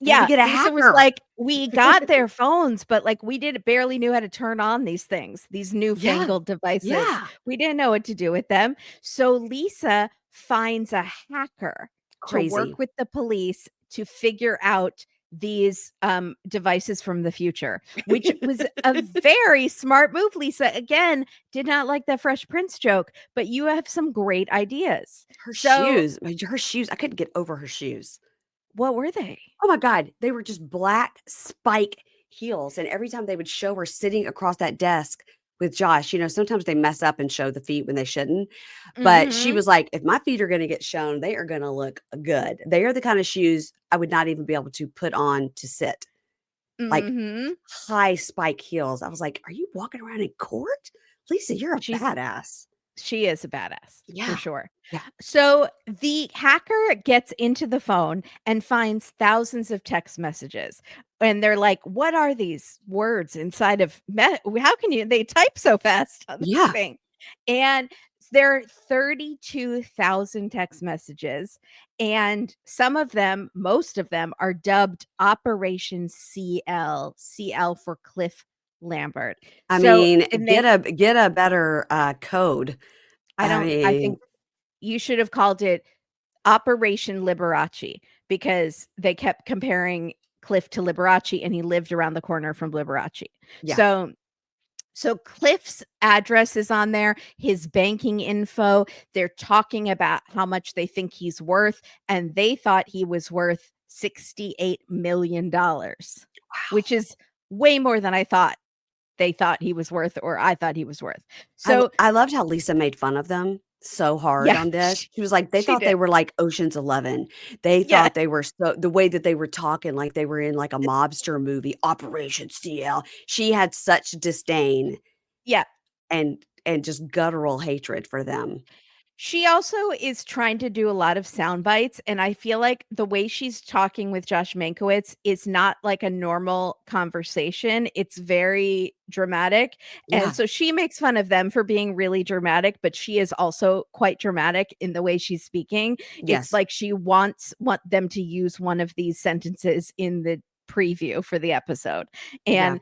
They had to Yeah, get a Lisa was hacker. like, "We got their phones, but, like, we did barely knew how to turn on these things, these Yeah. newfangled devices. Yeah. We didn't know what to do with them." So Lisa finds a hacker to Crazy. work with the police to figure out these, devices from the future, which was a very smart move, Lisa. Again, did not like that Fresh Prince joke, but you have some great ideas. Her So, shoes, her shoes, I couldn't get over her shoes. what were they? Oh my god, they were just black spike heels, and every time they would show her sitting across that desk with Josh, sometimes they mess up and show the feet when they shouldn't, but she Mhm, was like, "If my feet are gonna get shown, they are gonna look good." They are the kind of shoes I would not even be able to put on to sit, like, mhm. high spike heels. I was like, "Are you walking around in court? Lisa, you're a She's badass." She is a badass for Yeah. sure. Yeah. So the hacker gets into the phone and finds thousands of text messages. And they're like, what are these words inside of how can they type so fast on this Yeah. thing? And there are 32,000 text messages, and some of them, most of them, are dubbed Operation CL, CL for Cliff Lambert. I So, mean, and get they, a better, code. I I think mean, you should have called it Operation Liberace, because they kept comparing Cliff to Liberace, and he lived around the corner from Liberace. yeah. So Cliff's address is on there, his banking info. They're talking about how much they think he's worth, and they thought he was worth $68 million, which Wow. is way more than I thought they thought he was worth, or I thought he was worth. I So, I loved how Lisa made fun of them so hard yeah, on this. She was like, they she thought they did. were like Ocean's 11. They Yeah, thought they were the way that they were talking like they were in like a mobster movie, Operation CL. She had such disdain yeah. and just guttural hatred for them. She also is trying to do a lot of sound bites, and I feel like the way she's talking with Josh Mankiewicz is not like a normal conversation. It's very dramatic, and Yeah. so she makes fun of them for being really dramatic, but she is also quite dramatic in the way she's speaking. It's Yes. like she want them to use one of these sentences in the preview for the episode, Yeah. and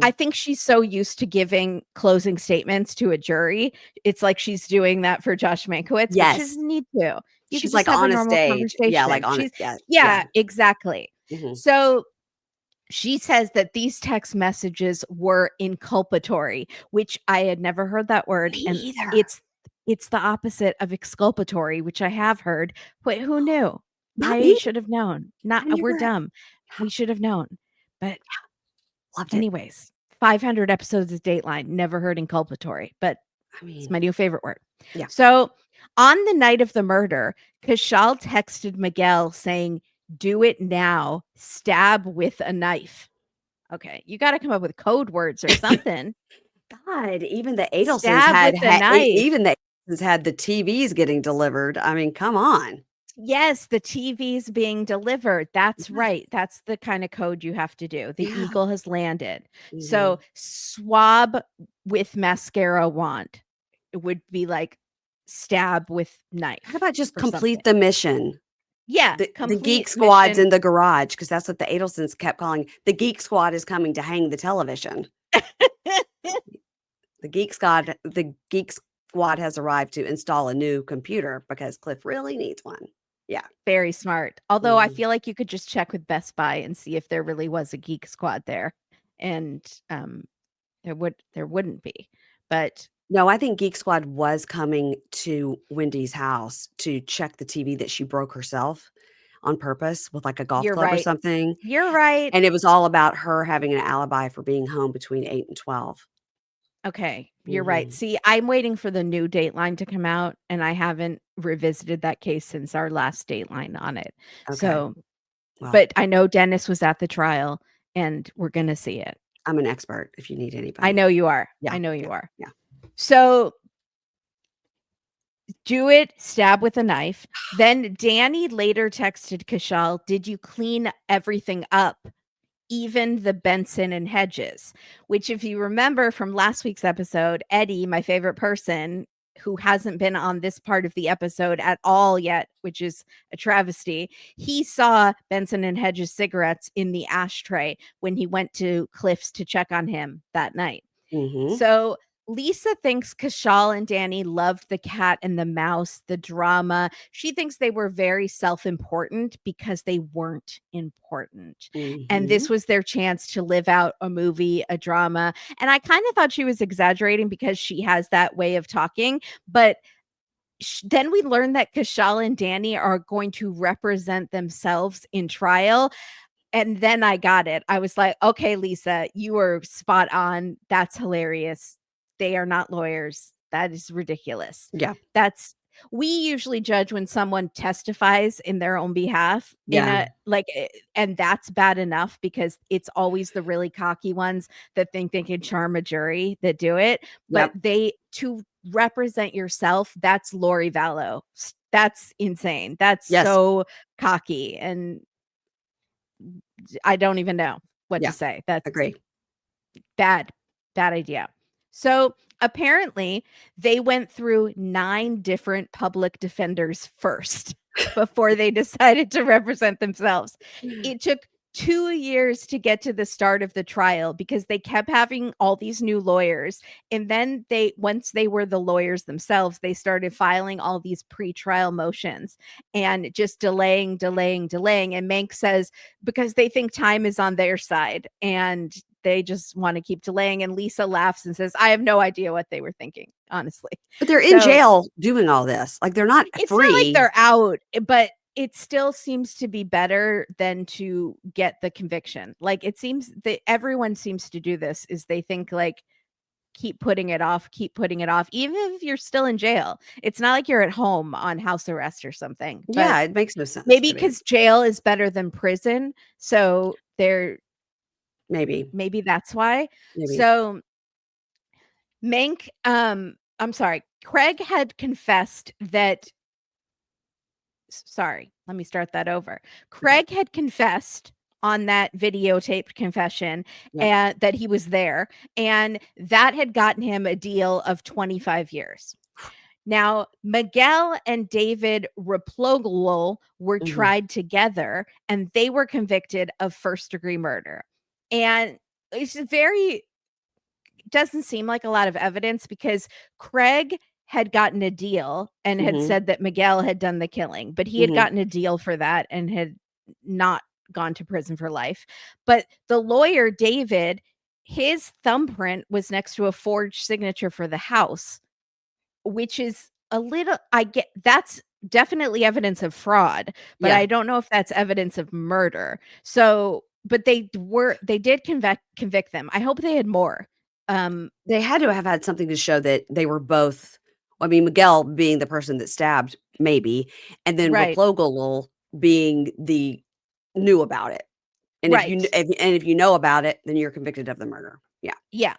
I Mhm. think she's so used to giving closing statements to a jury. It's like she's doing that for Josh Mankiewicz, but she Yes. doesn't need to. You could She's just like have a on a normal stage. Yeah, like conversation. on it. Yeah. Yeah. Yeah, exactly. Mhm. So she says that these text messages were inculpatory, which I had never heard that word. Me And either. it's the opposite of exculpatory, which I have heard. But who knew? Not I me. should have known. Not I we're never dumb. We should have known. But loved it. anyways, 500 episodes of Dateline, never heard inculpatory, but I it's mean, my new favorite word. yeah. So, on the night of the murder, Kashal texted Miguel saying, "Do it now, stab with a knife." Okay, you got to come up with code words or something. God, even the Adelsons Stab had with a had e knife. even the Adelsons had the TVs getting delivered. I mean, come on. Yes, the TV's being delivered. That's Yeah, right. That's the kind of code you have to do. The yeah. eagle has landed. So, Mhm. swab with mascara wand. It would be like stab with How knife about just or something. complete the mission? Yeah, The Geek complete Squad's mission. in the garage because that's what the Adelsons kept calling the Geek Squad is coming to hang the television. The Geek Squad has arrived to install a new computer because Cliff really needs one. Yeah. Very smart. Although I Mhm. feel like you could just check with Best Buy and see if there really was a Geek Squad there, and, there wouldn't be, but No, I think Geek Squad was coming to Wendy's house to check the TV that she broke herself on purpose with, like, a golf you're club or right. something, You're right. and it was all about her having an alibi for being home between 8 and 12. Okay, you're right. Mhm. See, I'm waiting for the new Dateline to come out, and I haven't revisited that case since our last Dateline on it. Okay. So, Well, but I know Dennis was at the trial, and we're gonna see it. I'm an expert if you need I anybody. know you are. Yeah, I know yeah, you are. yeah. So, do it, stab with a knife. Then Danny later texted Kashal, "Did you clean everything up? Even the Benson and Hedges," which, if you remember from last week's episode, Eddie, my favorite person, who hasn't been on this part of the episode at all yet, which is a travesty, he saw Benson and Hedges cigarettes in the ashtray when he went to Cliff's to check on him that night. Mhm. So Lisa thinks Kashal and Danny loved the cat and the mouse, the drama. She thinks they were very self important because they weren't important. And Mhm. this was their chance to live out a movie, a drama. And I kind of thought she was exaggerating because she has that way of talking. But then we learned that Kashal and Danny are going to represent themselves in trial. And then I got it. I was like, "Okay, Lisa, you were spot on. That's hilarious. They are not lawyers. That is ridiculous." Yeah, That's we usually judge when someone testifies in their own behalf in yeah. a and that's bad enough because it's always the really cocky ones that think they can charm a jury that do it, but Yep. they to represent yourself, that's Lori Vallow. That's insane. That's Yes. so cocky, and I don't even know what Yeah. to say. That's Agree. bad idea. So apparently they went through 9 different public defenders first before they decided to represent themselves. It took 2 years to get to the start of the trial because they kept having all these new lawyers, and then once they were the lawyers themselves, they started filing all these pre-trial motions and just delaying, and Mank says because they think time is on their side and they just want to keep delaying. And Lisa laughs and says, I have no idea what they were thinking, honestly. But they're in jail doing all this. Like, they're not It's free. not like they're out, but it still seems to be better than to get the conviction. Like, it seems that everyone seems to do this is they think like, keep putting it off, even if you're still in jail. It's not like you're at home on house arrest or something. Yeah, it makes no sense. Maybe because jail is better than prison. So they're maybe that's why. Maybe. So Mank, I'm sorry, Craig had confessed that sorry, let me start that over. Craig had confessed on that videotaped confession and that he was there, and that had gotten him a deal of 25 years. Now, Miguel and David Replogle were tried together, and they were convicted of first-degree murder. And it's doesn't seem like a lot of evidence because Craig had gotten a deal and had said that Miguel had done the killing, but he had gotten a deal for that and had not gone to prison for life. But the lawyer, David, his thumbprint was next to a forged signature for the house, which is that's definitely evidence of fraud, but I don't know if that's evidence of murder. So, but they did convict them. I hope they had more. They had to have had something to show that they were both. I mean, Miguel being the person that stabbed, maybe, and then Replogle being the knew about it. And if you know about it, then you're convicted of the murder. Yeah. Yeah.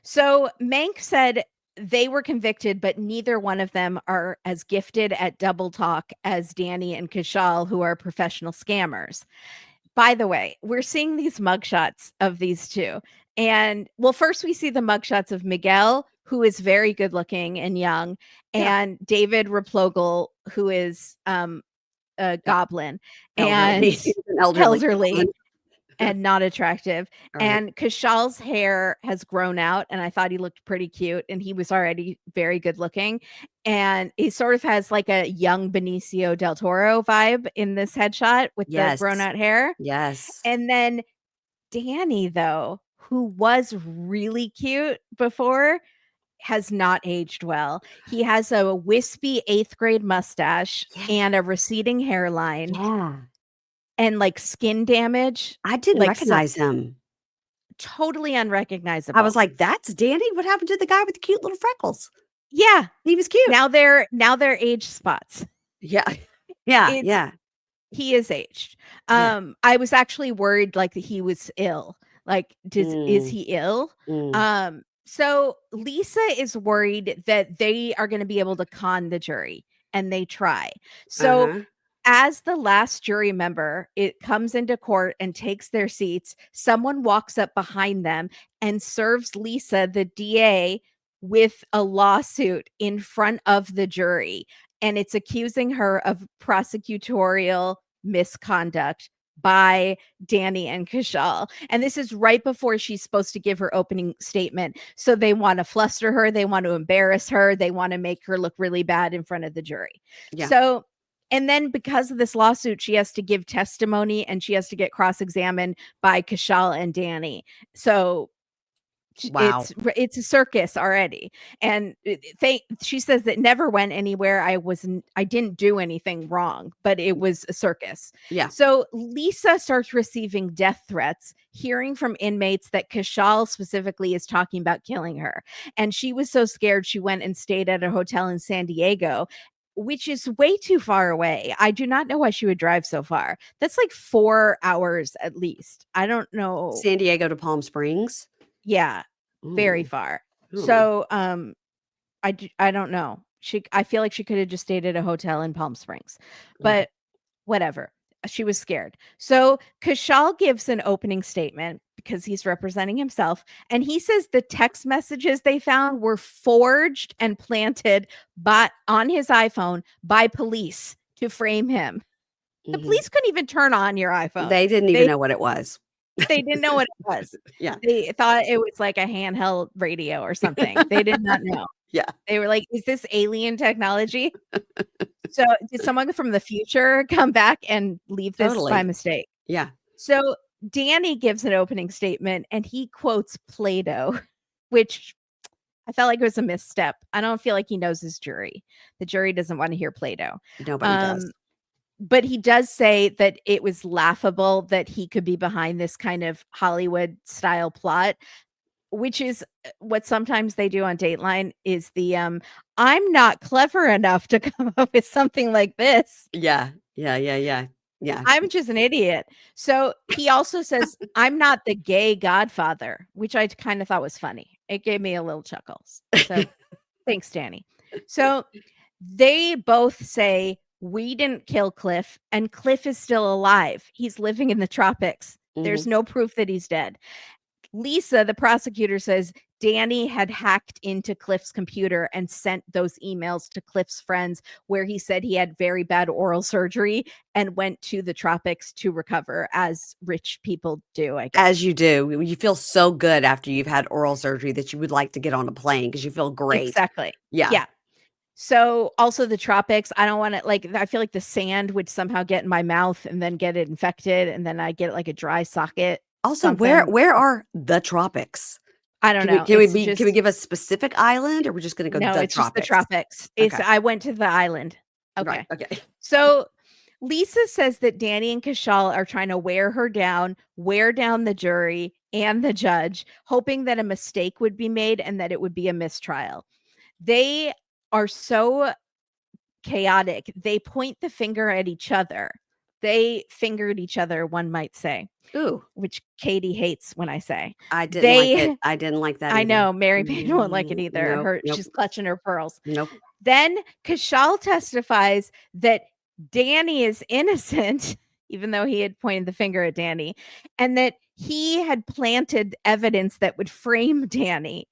So Mank said they were convicted, but neither one of them are as gifted at double talk as Danny and Kishal, who are professional scammers. By the way, we're seeing these mugshots of these two. And well, first we see the mugshots of Miguel, who is very good looking and young, and David Replogle, who is a goblin and elderly and not attractive. And Kashal's hair has grown out, and I thought he looked pretty cute, and he was already very good looking. And he sort of has like a young Benicio del Toro vibe in this headshot with the grown out hair. Yes. And then Danny, though, who was really cute before, has not aged well. He has a wispy 8th grade mustache and a receding hairline. Yeah. And like skin damage. I didn't recognize him. Totally unrecognizable. I was like, that's Danny? What happened to the guy with the cute little freckles? Yeah. He was cute. Now they're age spots. Yeah. Yeah. He is aged. I was actually worried like that he was ill. Like, is he ill? So Lisa is worried that they are going to be able to con the jury, and they try. So as the last jury member, it comes into court and takes their seats. Someone walks up behind them and serves Lisa, the DA, with a lawsuit in front of the jury. And it's accusing her of prosecutorial misconduct by Danny and Kishal. And this is right before she's supposed to give her opening statement. So they want to fluster her. They want to embarrass her. They want to make her look really bad in front of the jury. Yeah. So, and then because of this lawsuit, she has to give testimony and she has to get cross-examined by Kishal and Danny. So wow. It's a circus already. And she says that never went anywhere. I didn't do anything wrong, but it was a circus. Yeah. So Lisa starts receiving death threats, hearing from inmates that Kishal specifically is talking about killing her. And she was so scared she went and stayed at a hotel in San Diego, which is way too far away. I do not know why she would drive so far. That's like 4 hours at least. I don't know. San Diego to Palm Springs? Yeah, very far. So, I don't know. I feel like she could have just stayed at a hotel in Palm Springs, Yeah. but whatever. She was scared. So Kushal gives an opening statement because he's representing himself, and he says the text messages they found were forged and planted on his iPhone by police to frame him. The Mhm. police couldn't even turn on your iPhone. They didn't even They know what it was. they didn't know what it was. Yeah. They thought it was like a handheld radio or something. They did not know. Yeah, They were like, "Is this alien technology?" So, did someone from the future come back and leave this by totally. mistake? Yeah. So, Danny gives an opening statement and he quotes Plato, which I felt like it was a misstep. I don't feel like he knows his jury. The jury doesn't wanna hear Plato. Nobody does. Um, but he does say that it was laughable that he could be behind this kind of Hollywood style plot, which is what sometimes they do on Dateline is "I'm not clever enough to come up with something like this. Yeah. Yeah, yeah, yeah. Yeah. I'm just an idiot." So, he also says, "I'm not the gay godfather," which I kinda thought was funny. It gave me a little chuckles. So, thanks, Danny. So, they both say, "We didn't kill Cliff, and Cliff is still alive. He's living in the tropics. There's Mhm. no proof that he's dead." Lisa, the prosecutor, says Danny had hacked into Cliff's computer and sent those emails to Cliff's friends where he said he had very bad oral surgery and went to the tropics to recover, as rich people do, I As guess. you do. You feel so good after you've had oral surgery that you would like to get on a plane because you feel great. Exactly. Yeah. Yeah. So also the tropics, I don't want to like I feel like the sand would somehow get in my mouth and then get it infected and then I get like a dry socket, Also, where something. where are the tropics? I don't Can we know. can we It's be can we just give a specific island, or we're just gonna go no, the it's just the tropics? tropics. It's Okay. I went to the island. Right, Okay. okay. So Lisa says that Danny and Kashal are trying to wear her down, wear down the jury and the judge, hoping that a mistake would be made and that it would be a mistrial. They are so chaotic. They point the finger at each other. They fingered each other, one might say, Ooh, which Katie hates when I say. I didn't like it. They I didn't like that I either. know Mary Payne won't like it either. Nope, She's nope, clutching her pearls. nope. Then Kashal testifies that Danny is innocent, even though he had pointed the finger at Danny, and that he had planted evidence that would frame Danny.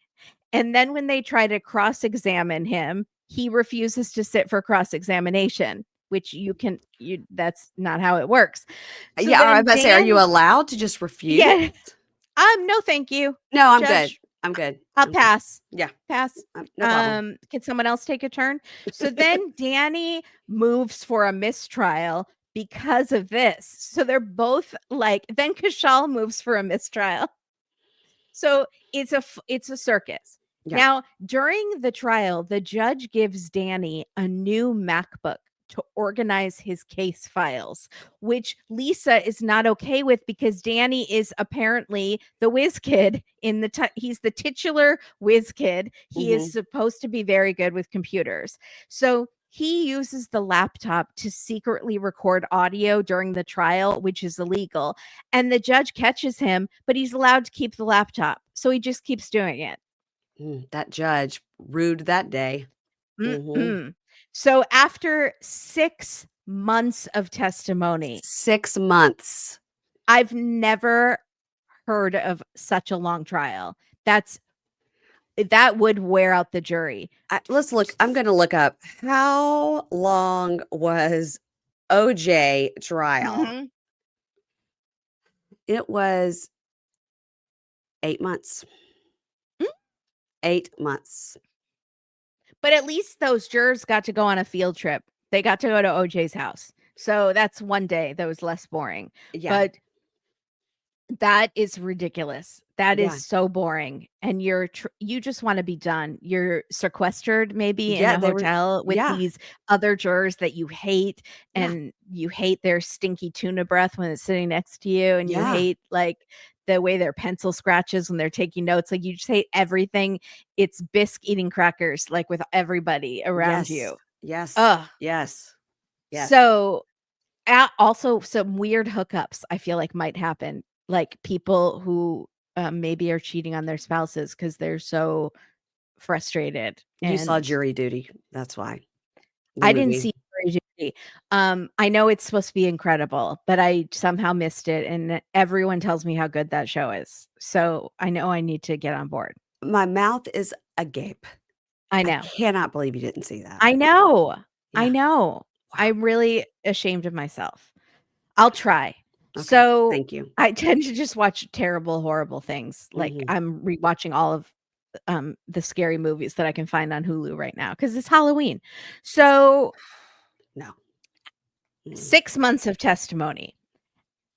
And then when they try to cross-examine him, he refuses to sit for cross-examination, which that's not how it works. So Yeah, I was then about to say, are you allowed to just refuse? yeah, no, thank you, No, I'm good. judge. I'm good. I'll I'm good. pass. Yeah, Pass. no problem. Can someone else take a turn? So then Danny moves for a mistrial because of this. So they're both like, then Kashal moves for a mistrial. So it's a circus. Yeah. Now, during the trial, the judge gives Danny a new MacBook to organize his case files, which Lisa is not okay with because Danny is apparently the whiz kid in he's the titular whiz kid. He is Mhm. supposed to be very good with computers. So he uses the laptop to secretly record audio during the trial, which is illegal. And the judge catches him, but he's allowed to keep the laptop. So he just keeps doing it. That judge, rude that day. Mhm. Mhm. So after 6 months of testimony, 6 months. I've never heard of such a long trial. That would wear out the jury. Let's look. I'm gonna look up how long was OJ trial. Mhm. It was 8 months. Mm. 8 months. But at least those jurors got to go on a field trip. They got to go to OJ's house. So that's one day that was less boring. Yeah, But that is ridiculous. That is yeah, so boring, and you just wanna be done. You're sequestered maybe in yeah, a they were hotel with yeah, these other jurors that you hate, yeah, and you hate their stinky tuna breath when it's sitting next to you, and you yeah, hate, like, the way their pencil scratches when they're taking notes, like, you just hate everything. It's bisque eating crackers, like, with everybody around yes, you. yes, Ugh. yes, yes. So also, some weird hookups I feel like might happen, like people who, maybe are cheating on their spouses because 'cause they're so frustrated. You saw And Jury Duty. That's why. The I didn't movie. see Jury Duty. I know it's supposed to be incredible, but I somehow missed it, and everyone tells me how good that show is. So I know I need to get on board. My mouth is agape. I I know. cannot believe you didn't see that. I know. I Yeah. know. Wow. I'm really ashamed of myself. I'll try. Okay. So Thank you. I tend to just watch terrible, horrible things. Like Mhm. I'm rewatching all of the scary movies that I can find on Hulu right now because it's Halloween. So No. Mm. 6 months of testimony.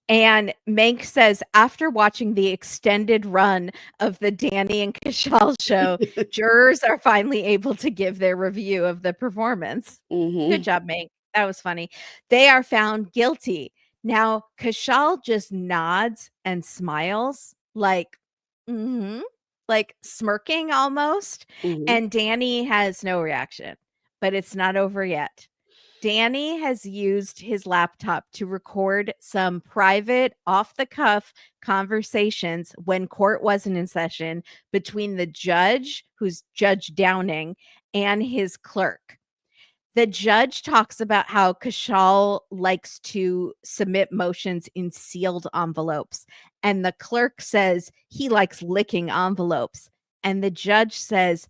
And Mank says, after watching the extended run of the Danny and Kishal show, jurors are finally able to give their review of the performance. Good Mhm. job, Mank. That was funny. They are found guilty. Now, Kishal just nods and smiles, like, mm-hmm, like smirking almost. Mhm. And Danny has no reaction, but it's not over yet. Danny has used his laptop to record some private, off the cuff conversations when court wasn't in session between the judge, who's Judge Downing, and his clerk. The judge talks about how Kashal likes to submit motions in sealed envelopes, and the clerk says he likes licking envelopes. And the judge says,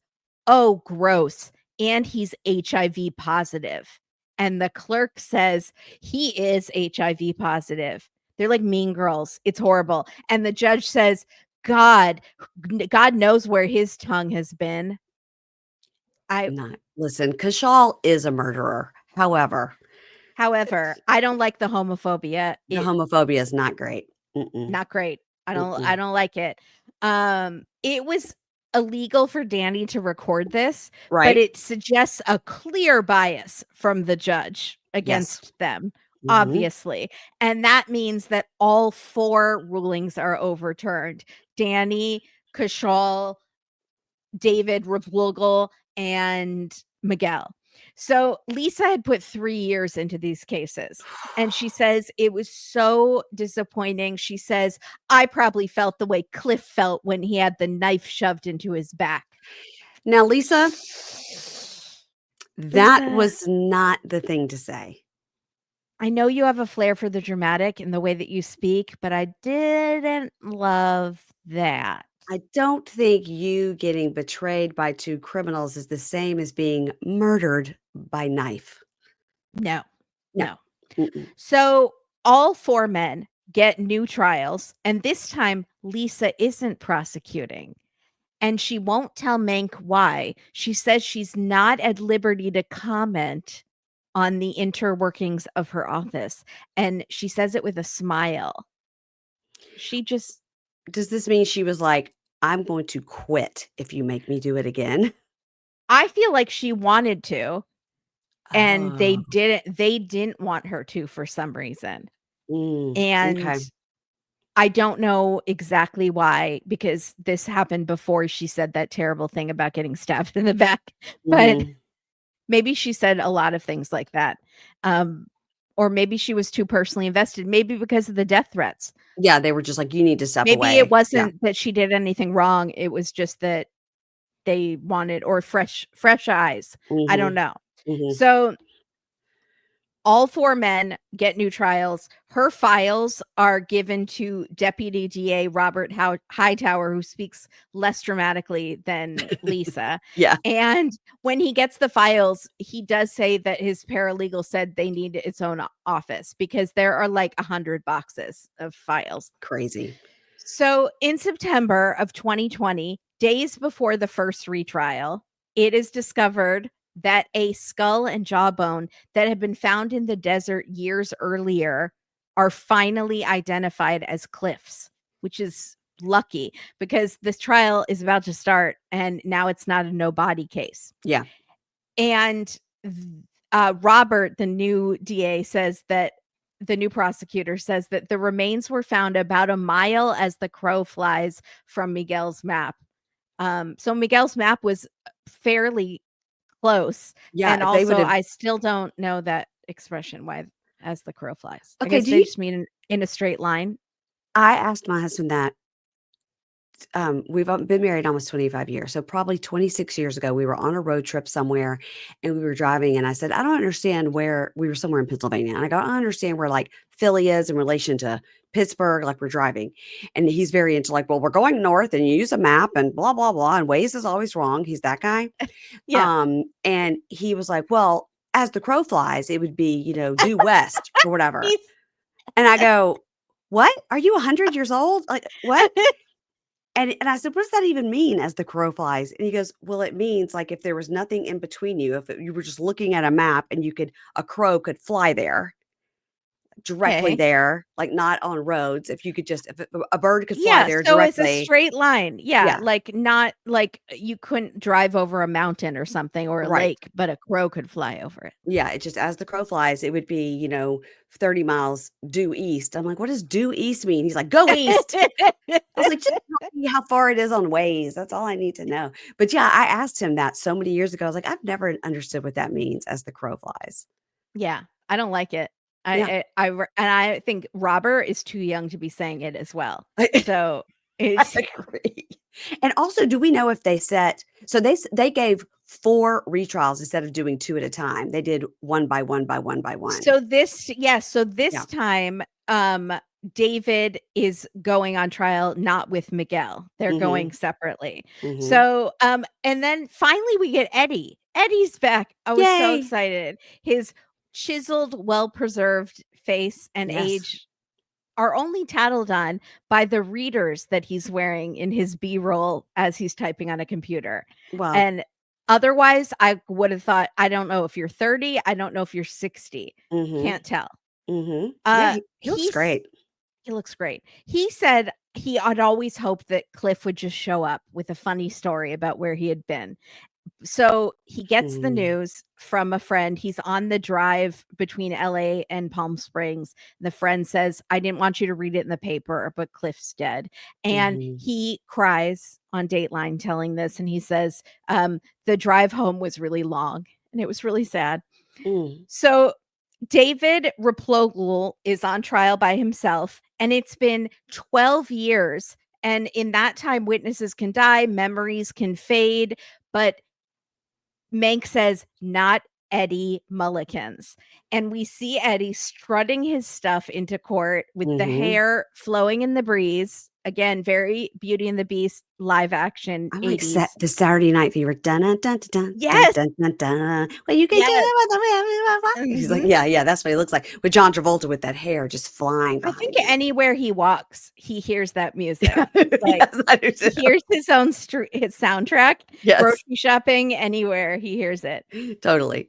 "Oh, gross. And he's HIV positive." And the clerk says he is HIV positive. They're like mean girls. It's horrible. And the judge says, God, God knows where his tongue has been. I Not listen, Kashal is a murderer. However, I don't like the homophobia. The homophobia is not great. Mm-mm. Not great. I Mm-mm. don't like it. It was illegal for Danny to record this, but Right? it suggests a clear bias from the judge Yes. against them, Mhm. obviously. And that means that all 4 rulings are overturned. Danny, Kashal, David Revlugel, and Miguel. So Lisa had put 3 years into these cases, and she says it was so disappointing. She says, "I probably felt the way Cliff felt when he had the knife shoved into his back." Now, Lisa, that Lisa, was not the thing to say. I know you have a flair for the dramatic in the way that you speak, but I didn't love that. I don't think you getting betrayed by 2 criminals is the same as being murdered by knife. No, No. no. Mm-mm. So all 4 men get new trials, and this time Lisa isn't prosecuting. And she won't tell Mank why. She says she's not at liberty to comment on the interworkings of her office. And she says it with a smile. She just, Does this mean she was like, "I'm going to quit if you make me do it again"? I feel like she wanted to, and Oh. they didn't want her to for some reason. Okay. And I don't know exactly why, because this happened before she said that terrible thing about getting stabbed in the back, but Mhm. maybe she said a lot of things like that. Um, or maybe she was too personally invested, maybe because of the death threats. Yeah, they were just like, "You need to step Maybe it away." Yeah. wasn't that she did anything wrong, it was just that they wanted or fresh eyes. I don't Mhm. know. Mhm. So all 4 men get new trials. Her files are given to Deputy DA Robert Hightower, who speaks less dramatically than Lisa. Yeah, And when he gets the files, he does say that his paralegal said they need its own office because there are like 100 boxes of files. crazy. So in September of 2020, days before the first retrial, it is discovered that a skull and jawbone that had been found in the desert years earlier are finally identified as Cliff's, which is lucky because this trial is about to start and now it's not a no body case. Yeah. And Robert, the new DA, says that the new prosecutor says that the remains were found about a mile as the crow flies from Miguel's map. So Miguel's map was fairly close. Yeah, And if they also, would've I still don't know that expression, why as the crow flies. I okay, guess do they you just mean in a straight line. I asked my husband that we've been married almost 25 years. So probably 26 years ago, we were on a road trip somewhere and we were driving. And I said, I don't understand where we were somewhere in Pennsylvania. And I go, I don't understand where like Philly is in relation to Pittsburgh, like we're driving. And he's very into like, well, we're going north and you use a map and blah, blah, blah. And Waze is always wrong. He's that guy. Yeah. And he was like, well, as the crow flies, it would be, due west or whatever. He's And I go, what? Are you 100 years old? Like, what? And I said, "What does that even mean as the crow flies?" And he goes, "Well, it means like if there was nothing in between you, you were just looking at a map and a crow could fly there, directly okay. there, like not on roads. If a bird could fly Yeah, there so it's a directly." straight line. Yeah, Yeah, like, not like you couldn't drive over a mountain or something or a right. lake, but a crow could fly over it. Yeah, it just as the crow flies, it would be, 30 miles due east. I'm like, "What does due east mean?" He's like, "Go east." I was like, "Just tell me how far it is on Waze. That's all I need to know." But yeah, I asked him that so many years ago. I was like, "I've never understood what that means as the crow flies." Yeah, I don't like it. Yeah. And I think Robert is too young to be saying it as well. I So, I it's agree. And also, do we know if they gave 4 retrials instead of doing 2 at a time. They did 1 by 1 by 1 by 1. so Yeah. this time, David is going on trial not with Miguel. They're going Mhm. separately. Mhm. So, and then finally we get Eddie. Eddie's back. I was so Yay. excited. His chiseled, well-preserved face and Yes. age are only tattled on by the readers that he's wearing in his B-roll as he's typing on a computer. Well, And otherwise, I would have thought, I don't know if you're 30, I don't know if you're 60. mhm. Can't tell. Mhm. Yeah, he looks He's great. he looks great. He said he had always hoped that Cliff would just show up with a funny story about where he had been. So he gets the Mm. news from a friend. He's on the drive between LA and Palm Springs. The friend says, I didn't want you to read it in the paper, but Cliff's dead. And Mhm. he cries on Dateline telling this. And he says, the drive home was really long and it was really sad. Mm. So David Raplogle is on trial by himself, and it's been 12 years. And in that time, witnesses can die, memories can fade, but Mank says, not Eddie Mullikins. And we see Eddie strutting his stuff into court with the Mhm. hair flowing in the breeze. Again, very Beauty and the Beast live action I'm like set 80s. the Saturday Night Fever. Dun dun dun dun dun Yes. dun dun dun. Well, you can do Yes. it. He's like, Mhm. yeah, yeah. That's what he looks like with John Travolta with that hair just flying I think behind him. anywhere he walks, he hears that music. It's like Yes, I do he too. hears his soundtrack, Yes, grocery shopping, anywhere he hears it. totally.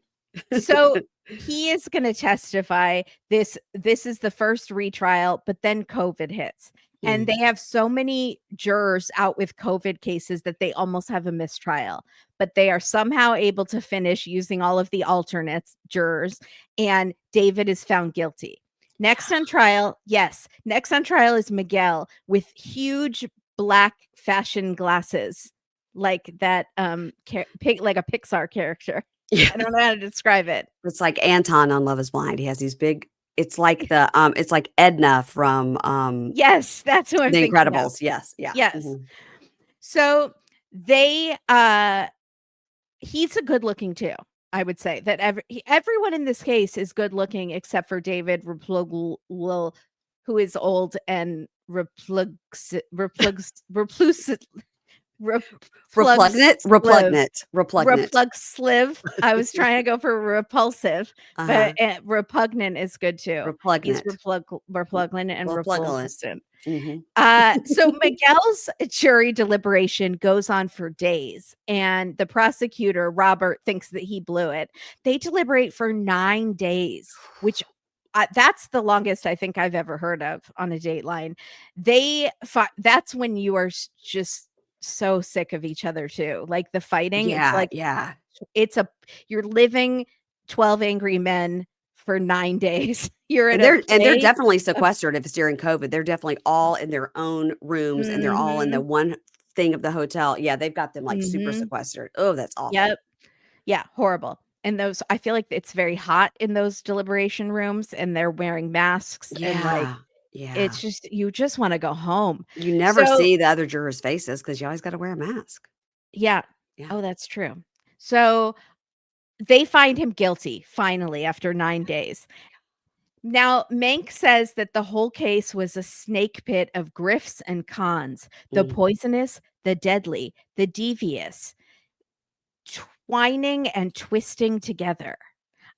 So, he is gonna testify. This is the first retrial, but then COVID hits, and Mm. they have so many jurors out with COVID cases that they almost have a mistrial, but they are somehow able to finish using all of the alternates jurors, and David is found guilty. Next on trial is Miguel with huge black fashion glasses, like that, like a Pixar character. Yeah, I don't know how to describe it. it's like Anton on Love Is Blind. He has these big. It's like Edna from Yes, that's who I'm The thinking of. Incredibles. Yes, yeah. Yes. Mhm. So they he's a good looking too. I would say that everyone in this case is good looking except for David Replugle, who is old and Repugnant, sliv. repugnant, repugnant. Replugsliv. I was trying to go for repulsive, but Uh-huh. repugnant is good too. He's Repugnant, repugnant and repugnant. repulsant. Mhm. So Miguel's jury deliberation goes on for days, and the prosecutor, Robert, thinks that he blew it. They deliberate for 9 days, which that's the longest I think I've ever heard of on a Dateline. That's when you are just so sick of each other too. Like the fighting, it's Yeah, like yeah. it's a you're living 12 Angry Men for 9 days. You're at And a they're play definitely of sequestered if it's during COVID. They're definitely all in their own rooms, and they're all in the mhm, one thing of the hotel. Yeah, they've got them, like, super mhm. sequestered. Oh, that's awful. Yep. Yeah, horrible. And those I feel like it's very hot in those deliberation rooms, and they're wearing masks, and, like, Yeah. Yeah. It's just you just wanna go home. You never So see the other jurors' faces because you always gotta wear a mask. yeah. Yeah. Oh, that's true. So, they find him guilty, finally, after 9 days. Now, Mank says that the whole case was a snake pit of grifts and cons, the Mm, poisonous, the deadly, the devious, twining and twisting together.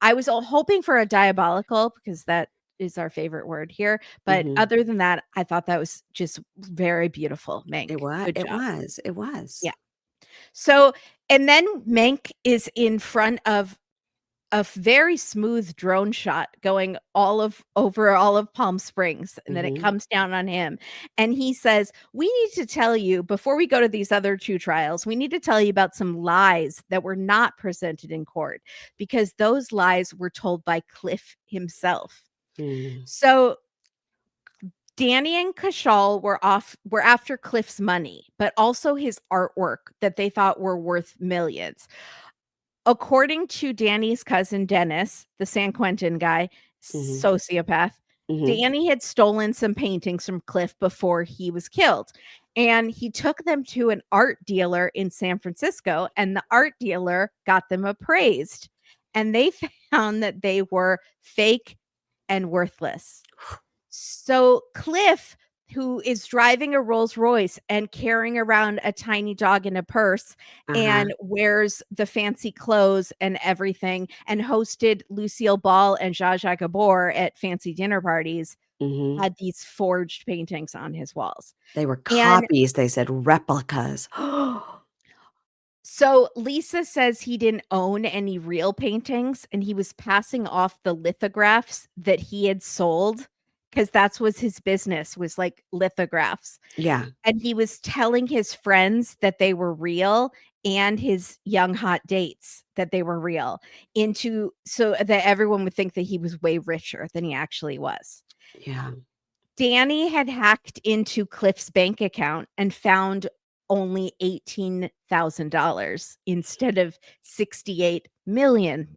I was all hoping for a diabolical because that is our favorite word here, but mhm. other than that, I thought that was just very beautiful, Mank. Good It job. was, it was. Yeah. So, and then Mank is in front of a very smooth drone shot going all of over all of Palm Springs, and then it Mhm, comes down on him, and he says, "We need to tell you before we go to these other 2 trials, we need to tell you about some lies that were not presented in court, because those lies were told by Cliff himself." mm, So, Danny and Kashal were after Cliff's money, but also his artwork that they thought were worth millions. According to Danny's cousin Dennis, the San Quentin guy, mhm, sociopath, mhm, Danny had stolen some paintings from Cliff before he was killed. And he took them to an art dealer in San Francisco, and the art dealer got them appraised. And they found that they were fake and worthless. So Cliff, who is driving a Rolls Royce and carrying around a tiny dog in a purse uh-huh, and wears the fancy clothes and everything and hosted Lucille Ball and Zsa Zsa Gabor at fancy dinner parties, mhm. had these forged paintings on his walls. They were And copies, they said replicas. so Lisa says he didn't own any real paintings and he was passing off the lithographs that he had sold because that's was his business was like lithographs. Yeah, And he was telling his friends that they were real and his young hot dates that they were real into so that everyone would think that he was way richer than he actually was. yeah, Danny had hacked into Cliff's bank account and found only $18,000 instead of $68 million.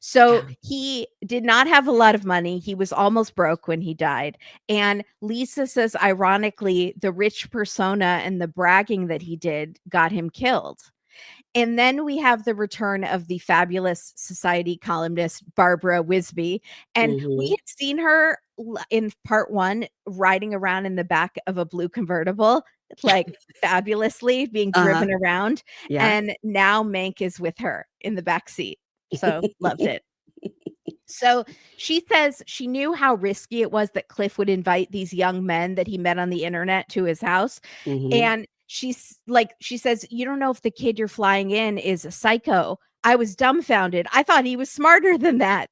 So yeah, he did not have a lot of money. He was almost broke when he died. And Lisa says, ironically, the rich persona and the bragging that he did got him killed. And then we have the return of the fabulous society columnist Barbara Wisby, and we mhm. had seen her in part 1 riding around in the back of a blue convertible, like, fabulously being Uh-huh, driven around, yeah. and now Mank is with her in the back seat. So, loved it. So she says she knew how risky it was that Cliff would invite these young men that he met on the internet to his house. Mhm. And she says, "You don't know if the kid you're flying in is a psycho." I was dumbfounded. I thought he was smarter than that.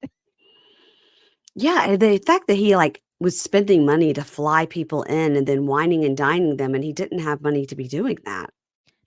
Yeah, and the fact that he, like, was spending money to fly people in and then wining and dining them, and he didn't have money to be doing that.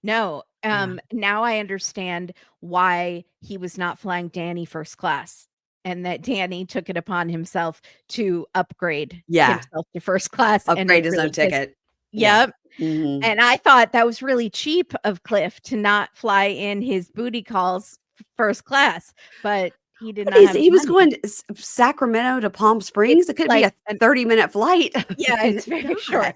No, Yeah. now I understand why he was not flying Danny first class and that Danny took it upon himself to upgrade Yeah, himself to first class and it upgrade his own really pissed. ticket. Yeah. Yep. Mhm. And I thought that was really cheap of Cliff to not fly in his booty calls first class, but he did What not is have the he was money. going to Sacramento to Palm It's Springs? It could be like a an 30-minute flight. I yeah, mean, it's very God. short.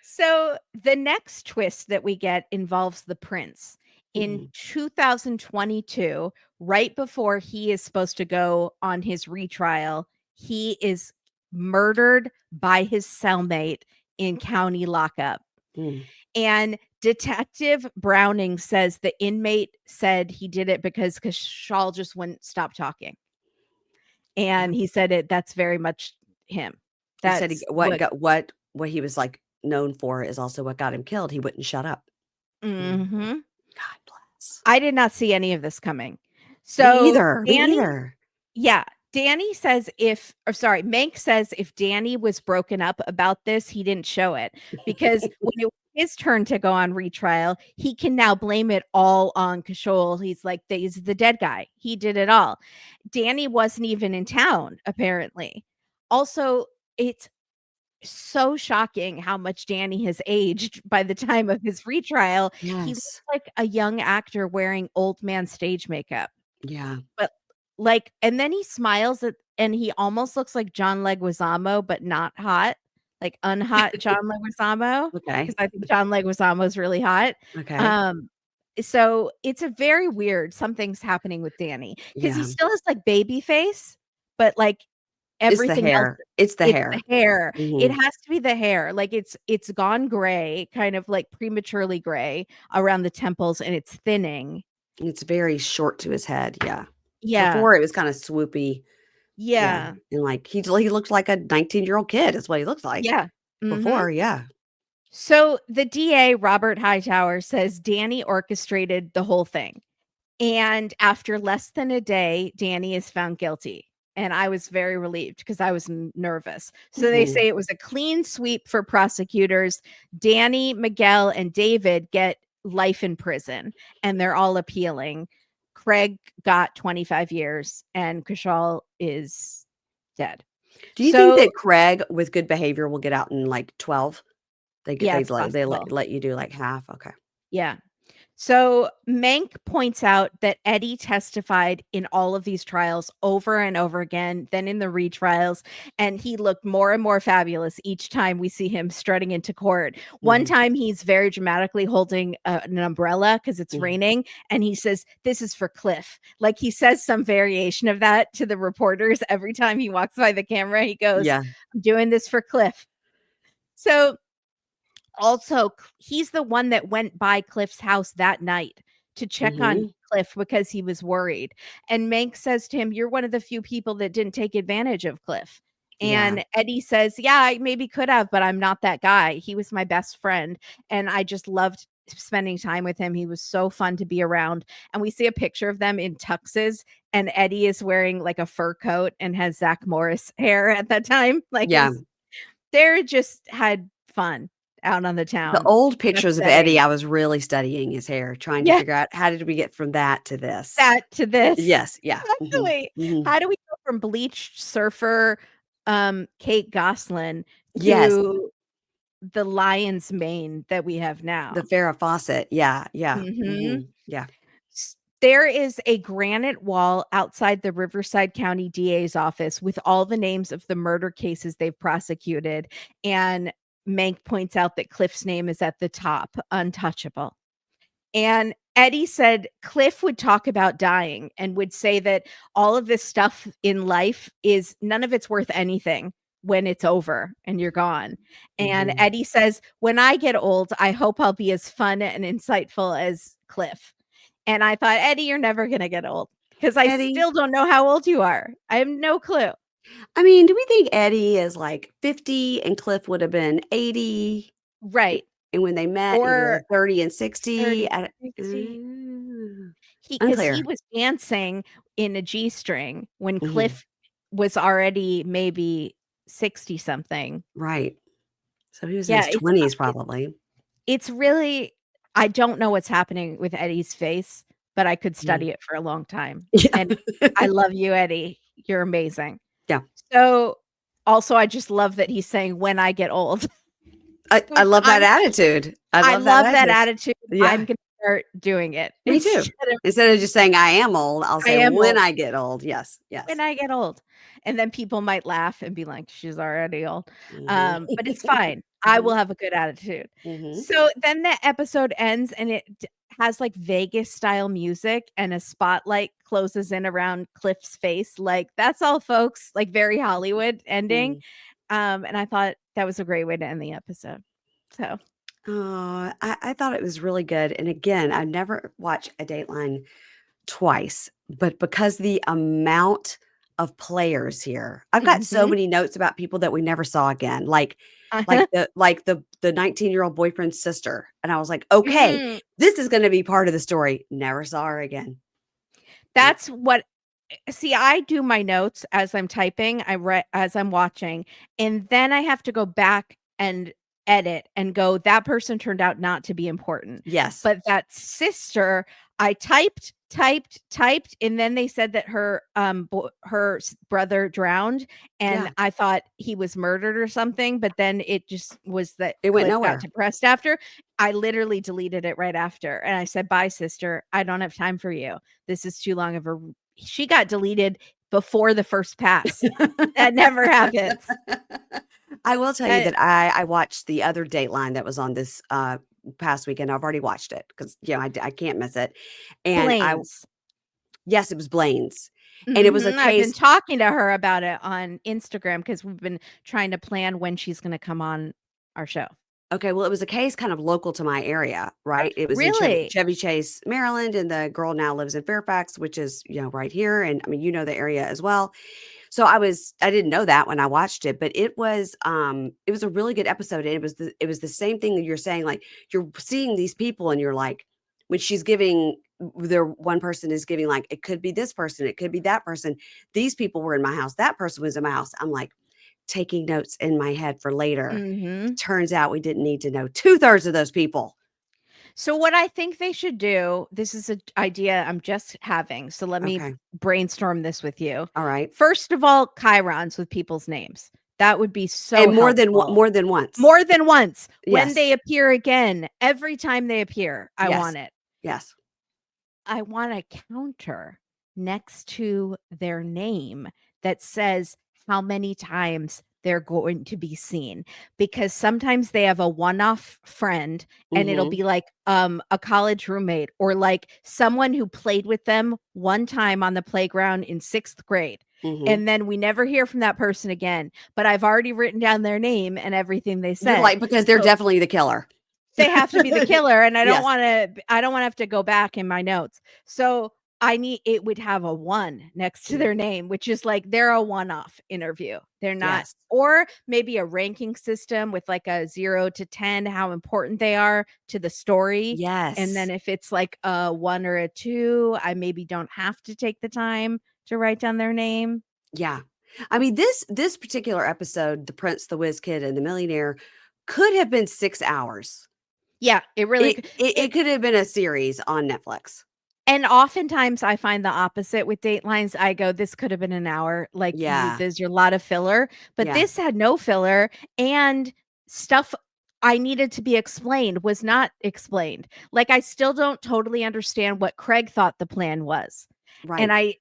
So the next twist that we get involves the prince. In Mhm. 2022, right before he is supposed to go on his retrial, he is murdered by his cellmate in county lockup. Mm. And Detective Browning says the inmate said he did it because Kashal just wouldn't stop talking. Yeah. And he said that's very much him. He said That's what what he was, like, known for is also what got him killed. He wouldn't shut up. Mm. mhm. God bless. I did not see any of this coming. Me So either, me Danny either. yeah, Danny says if or sorry, Mank says if Danny was broken up about this, he didn't show it because when it was his turn to go on retrial, he can now blame it all on Kishol. He's like, he's the dead guy. He did it all. Danny wasn't even in town, apparently. Also, it's so shocking how much Danny has aged by the time of his retrial. He looks Yes. like a young actor wearing old man stage makeup. Yeah. But, like and then he smiles at and he almost looks like John Leguizamo, but not hot, like unhot John Leguizamo, Okay. because I think John Leguizamo is really hot. Okay. Um, so it's a very weird something's happening with Danny because he Yeah. still has like baby face, but like It's the everything else, hair. It's the it's the hair. hair. It Mhm. has to be the hair. Like it's gone gray, kind of like prematurely gray around the temples, and it's thinning. It's very short to his head, yeah. Yeah. Before, it was kinda swoopy, yeah, Yeah. and, like, he looked like a 19-year-old kid is what he looked like. Yeah. Mhm. Before, yeah. So the DA, Robert Hightower, says Danny orchestrated the whole thing. And after less than a day, Danny is found guilty. And I was very relieved because I was nervous. So they Mhm. say it was a clean sweep for prosecutors. Danny, Miguel, and David get life in prison, and they're all appealing. Craig got 25 years, and Kushal is dead. Do you think So, that Craig, with good behavior, will get out in, like, 12? yeah, They it's let they possible. let you do, like, half? Okay. Yeah. So Mank points out that Eddie testified in all of these trials over and over again, then in the retrials, and he looked more and more fabulous each time we see him strutting into court. One Mhm. time he's very dramatically holding an umbrella because it's Mhm. raining, and he says, "This is for Cliff." Like he says some variation of that to the reporters every time he walks by the camera. He goes, Yeah. "I'm doing this for Cliff." So also, he's the one that went by Cliff's house that night to check on Mhm. Cliff because he was worried. And Mank says to him, "You're one of the few people that didn't take advantage of Cliff." Yeah. And Eddie says, "Yeah, I maybe could have, but I'm not that guy. He was my best friend, and I just loved spending time with him. He was so fun to be around." And we see a picture of them in tuxes, and Eddie is wearing like a fur coat and has Zach Morris hair at that time. Like it Yeah. was, they're just had fun out on the The town, old jet pictures of Eddie, setting. I was really studying his hair, trying to Yeah, figure out how did we get from that to this? that to this. Yes, yeah. Mhm. Exactly. Mhm. How do we go from bleached surfer, Kate Gosselin Yes, to the lion's mane that we have the now? Farrah Fawcett. Yeah, yeah. Mhm. Mhm. Yeah. There is a granite wall outside the Riverside County DA's office with all the names of the murder cases they've prosecuted, and Mank points out that Cliff's name is at the top, untouchable. And Eddie said Cliff would talk about dying and would say that all of this stuff in life is none of it's worth anything when it's over and you're gone. And Mhm. Eddie says, "When I get old, I hope I'll be as fun and insightful as Cliff." And I thought, Eddie, you're never going to get old because I Eddie, still don't know how old you are. I have no clue. I mean, do we think Eddie is, like, 50 and Cliff would have been 80? Right. And when they met, either Or 30 and 60? 30, I don't 60. Because he unclear. was dancing in a G-string when Mhm. Cliff was already maybe 60 something. Right. So he was in Yeah, his 20s probably. it's really, I don't know what's happening with Eddie's face, but I could Mhm. study it for a long time. Yeah. And I love you, Eddie. You're amazing. Yeah. So, also, I just love that he's saying, "When I get old," I which love that attitude. I I love that love that attitude. attitude. Yeah, I'm gonna start doing it me too. instead of, Instead of just saying, "I am old," I'll "I say, am "When old." I get old." Yes, When yes. I get old. And then people might laugh and be like, "She's already old." Mhm. But it's fine. I will Mhm. have a good attitude. Mhm. So then the episode ends and it has like Vegas style music and a spotlight closes in around Cliff's face. Like, that's all, folks. Like, very Hollywood ending. Mhm. And I thought that was a great way to end the episode. So, Oh, I thought it was really good, and again, I've never watched a Dateline twice, but because the amount of players here, I've got so mhm. many notes about people that we never saw again, like the 19-year-old boyfriend's sister, and I was like, "Okay, Mm, this is gonna be part of the story." Never saw her again. Nope. that's what. See, I do my notes as I'm typing, I read as I'm watching, and then I have to go back and edit and go, "That person turned out not to be important." Yes. But that sister, I typed, and then they said that her brother drowned, and Yeah. I thought he was murdered or something, but then it just was that It went Cliff got nowhere. depressed after. I literally deleted it right after, and I said, "Bye, sister. I don't have time for you. This is too long of a." She got deleted before the first pass. That never happens. I will tell you That that I watched the other Dateline that was on this, past weekend. I've already watched it because, I can't miss it, and I Blaine's. yes, it was Blaine's, and it was a Mhm, I've been case. talking to her about it on Instagram because we've been trying to plan when she's gonna come on our show. Okay, well, it was a case kind of local to my area, right? It was in Really? Chevy Chase, Maryland, and the girl now lives in Fairfax, which is, right here, and, I mean, you know the area as well. So I didn't know that when I watched it, but it was a really good episode, and it was the same thing that you're saying, like, you're seeing these people and you're like, when she's giving there one person is giving, like, it could be this person, it could be that person. These people were in my house, that person was in my house. I'm like taking notes in my head for later. Mhm. Turns out we didn't need to know 2/3 of those people. So what I think they should do, this is an idea I'm just having, so let me Okay. brainstorm this with you. All right. First of all, chyrons with people's names. That would be so And helpful. more than once. More than once. When Yes. they appear again, every time they appear, I Yes. want it. Yes. I want a counter next to their name that says how many times they're going to be seen, because sometimes they have a one-off friend and it'll Mhm. be like a college roommate or like someone who played with them one time on the playground in 6th grade. Mhm. And then we never hear from that person again, but I've already written down their name and everything they You're said. like, because they're So definitely the killer. they have to be the killer, and Yes. I don't wanna have to go back in my notes. So, I need it would have a 1 next to their name, which is like they're a one-off interview. They're not, Yes. or maybe a ranking system with like a 0 to 10, how important they are to the story, and then Yes. if it's like a 1 or a 2, I maybe don't have to take the time to write down their name. Yeah. I mean, this particular episode, The Prince, the Whiz Kid, and the Millionaire, could have been 6 hours. Yeah, it really It c it it it could have been a series on Netflix. And oftentimes I find the opposite with Datelines. I go, "This could have been an hour." Like you Yeah. there's a lot of filler, but Yeah. this had no filler, and stuff I needed to be explained was not explained. Like, I still don't totally understand what Craig thought the plan was, and Right. I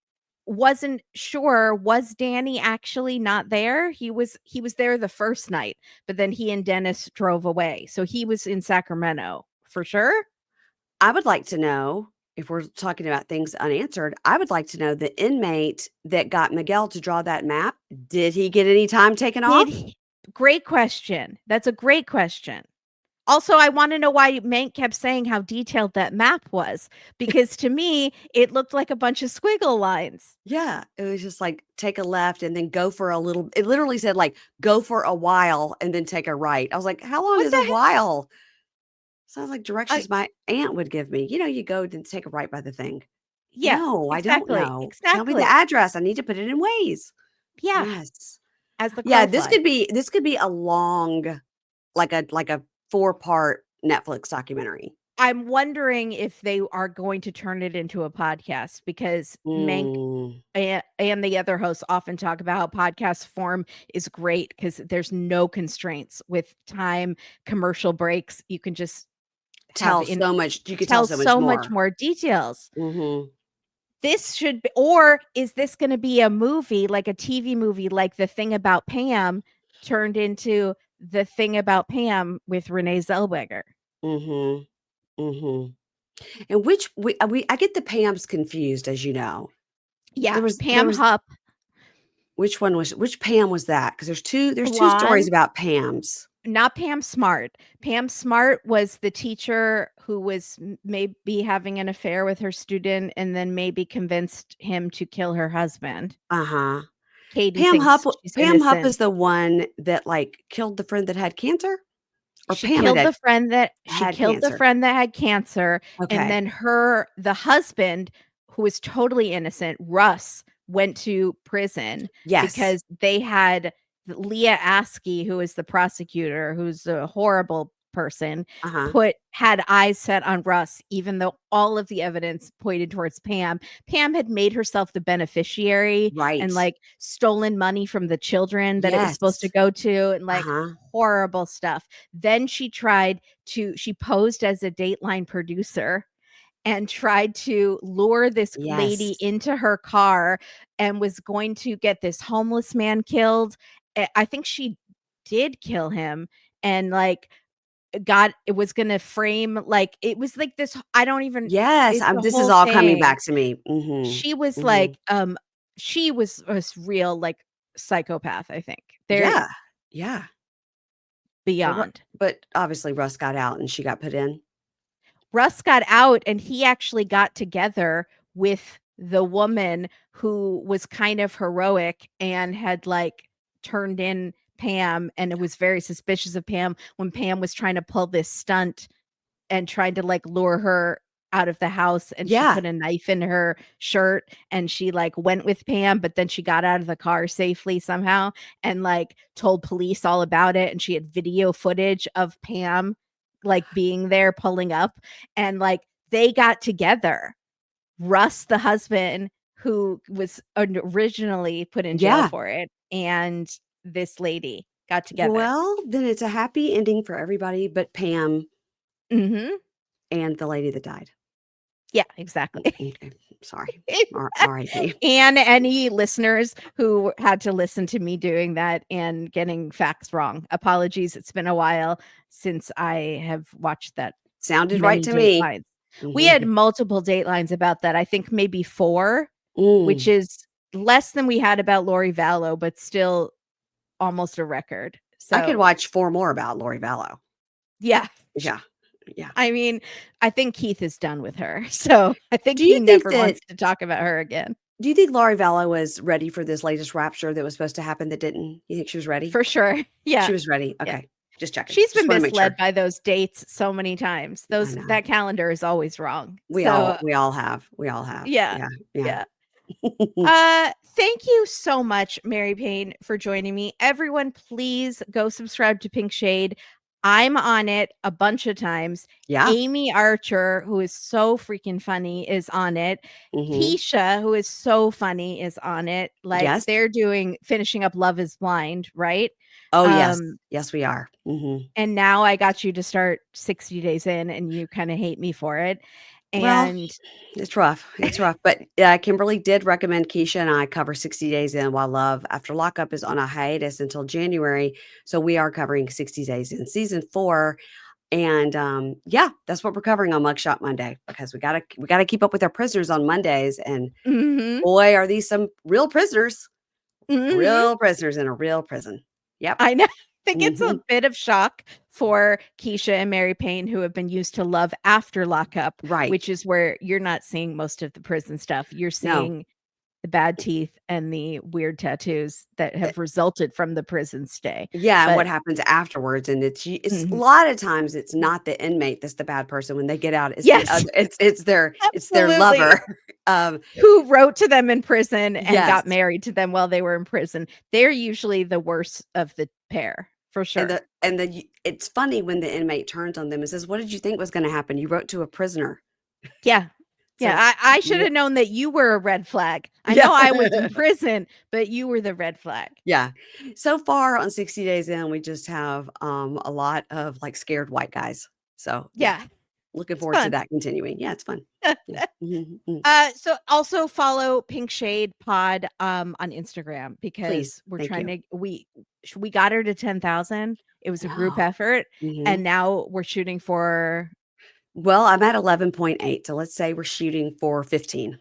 wasn't sure, was Danny actually not there? He was there the first night, but then he and Dennis drove away, so he was in Sacramento for sure? I would like to know, if we're talking about things unanswered, I would like to know the inmate that got Miguel to draw that map, did he get any time taken Did off? he Great question. That's a great question. Also, I wanna know why Mank kept saying how detailed that map was, because to me, it looked like a bunch of squiggle lines. Yeah, it was just like, take a left and then go for a little it literally said, like, "Go for a while and then take a right." I was like, "How long What is the a heck? while?" Sounds like I directions my aunt would give me. You go, then take a right by the thing. Yeah, No, I don't exactly, know. Tell me the exactly. address. I need to put it in Waze. Yeah, Yes. as the Yeah, crow flies. this could be a long, like a 4-part Netflix documentary. I'm wondering if they are going to turn it into a podcast because Mank Mm. and the other hosts often talk about how podcast form is great because there's no constraints with time, commercial breaks. You can just have Tell so much you could tell tell so much so much more. more details. Mhm. This should be, or is this gonna be a movie, like a TV movie, like The Thing About Pam turned into The Thing About Pam with Renee Zellweger? Mhm. Mhm. And which we I get the Pams confused, as you know. Yeah, There Pam was Hupp, which Pam was that? Because there's 2 stories blonde, about Pams. not Pam Smart. Pam Smart was the teacher who was maybe having an affair with her student and then maybe convinced him to kill her husband. Uh-huh. Katie thinks she's Pam Hupp innocent. is the one that, like, killed the friend that had cancer? Or She Pam killed had the friend that she had killed the cancer? friend that had cancer, and Okay. then the husband, who was totally innocent, Russ, went to prison Yes. because they had Leah Askey, who is the prosecutor, who's a horrible person, Uh-huh. had eyes set on Russ, even though all of the evidence pointed towards Pam. Pam had made herself the beneficiary and, Right. like, stolen money from the children that it was supposed to Yes. go to and, like, Uh-huh. horrible stuff. Then she posed as a Dateline producer and tried to lure this lady Yes. into her car and was going to get this homeless man killed. I think she did kill him, and, like, it was gonna frame, like, it was like this I don't even Yes, it's a this is whole all coming thing. back to me. Mhm. She was Mhm. like, she was real, like, psychopath, I think. They're Yeah. Yeah. But Ru beyond. but obviously Russ got out and she got put in? Russ got out, and he actually got together with the woman who was kind of heroic and had, like, turned in Pam, and it was very suspicious of Pam when Pam was trying to pull this stunt and tried to, like, lure her out of the house, and she Yeah. put a knife in her shirt, and she, like, went with Pam, but then she got out of the car safely somehow and, like, told police all about it, and she had video footage of Pam, like, being there pulling up, and, like, they got together. Russ, the husband, who was originally put in jail Yeah. for it, and this lady got together. Well, then it's a happy ending for everybody but Pam Mhm. and the lady that died. Yeah, exactly. Okay. Sorry. RIP. And any listeners who had to listen to me doing that and getting facts wrong. Apologies, it's been a while since I have watched that Sounded right many to me. Datelines. We had Mhm. multiple Datelines about that, I think maybe 4, which Mm. is less than we had about Lori Vallow, but still almost a record. I could So, watch 4 more about Lori Vallow. yeah. Yeah. Yeah. I mean, I think Keith is done with her, so I think Do you he think never that wants to talk about her again. do you think Lori Vallow was ready for this latest rapture that was supposed to happen that didn't? You think she was ready? For sure. She Yeah. was ready? Yeah. Okay. Just checking. She's Just been wanna make sure. misled by those dates so many times. I Those know. that calendar is always wrong. We all So, we all have. We all have. yeah. Yeah. Yeah. Yeah. Thank you so much, Mary Payne, for joining me. Everyone, please go subscribe to Pink Shade. I'm on it a bunch of times. Yeah. Amy Archer, who is so freaking funny, is on it. Mhm. Keisha, who is so funny, is on it. Like, Yes. they're finishing up Love is Blind, right? Oh, yes. Um, Yes, we are. Mhm. and now I got you to start 60 days in, and you kinda hate me for it. Well, And it's rough. It's rough. But, Kimberly did recommend Keisha and I cover 60 Days In while Love After Lockup is on a hiatus until January. So we are covering 60 Days In season 4. And, yeah, that's what we're covering on Mugshot Monday because we gotta keep up with our prisoners on Mondays. And mhm, boy, are these some mhm. real prisoners in a real prison. Yep. I know. I think it's a Mhm. bit of shock for Keisha and Mary Payne, who have been used to Love after lockup, Right. which is where you're not seeing most of the prison stuff. You're No. seeing the bad teeth and the weird tattoos that have resulted from the prison stay. Yeah, and what But happens afterwards, and it's a mhm. lot of times it's not the inmate that's the bad person when they get out, it's the Yes, other it's their absolutely. lover. Um, Who wrote to them in prison and yes, got married to them while they were in prison. They're usually the worst of the pair, for and sure. the it's funny when the inmate turns on them and says, "What did you think was gonna happen? You wrote to a prisoner." Yeah. It's like, Yeah, I should "Wha" have known that you were a red flag. I Yeah. know I was in prison, but you were the red flag. Yeah. So far on 60 Days In, we just have, a lot of, like, scared white guys. So, yeah, Yeah, looking it's forward to fun. that continuing. Yeah, it's fun. Yeah. Mhm, mhm. So also follow Pink Shade Pod on Instagram Please. because we're Thank trying you. to we got her to 10,000. It was a group No. effort, and Mhm. now we're shooting for Well, I'm at 11.8, so let's say we're shooting for 15.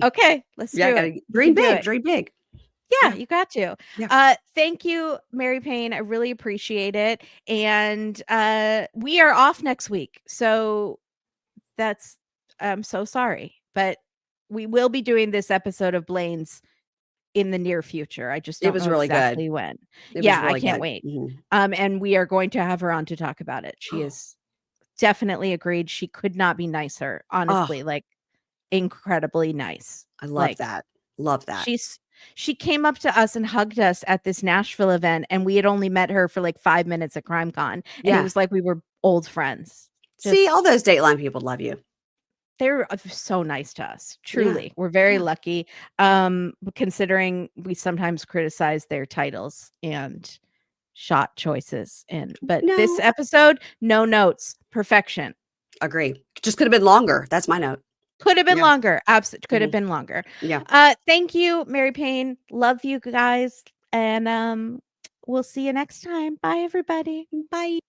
okay, let's Yeah, do gotta it. We dream can do big, it. dream big. Yeah, Yeah, you got to. yeah. Thank you, Mary Payne. I really appreciate it. And we are off next week. So that's I'm so sorry. But we will be doing this episode of Blaine's in the near future. I just It don't was know really good. exactly when. It was Yeah, I really can't good. wait. Mhm. And we are going to have her on to talk about it. She is definitely agreed. She could not be nicer, Oh, honestly, like incredibly nice. I love Like that. Love that. she's she came up to us and hugged us at this Nashville event, and we had only met her for like 5 minutes at CrimeCon, and it Yeah. was like we were old friends. See, all Just those Dateline people love you. they're so nice to us. Yeah, Truly. We're very yeah. lucky, considering we sometimes criticize their titles and shot choices, but this No, episode, no notes, perfection. Agree. Just could have been longer. That's my note. Could have been Yeah. longer. Absolutely could have Mhm. been longer. Yeah. Thank you, Mary Payne. Love you guys. And we'll see you next time. Bye, everybody. Bye.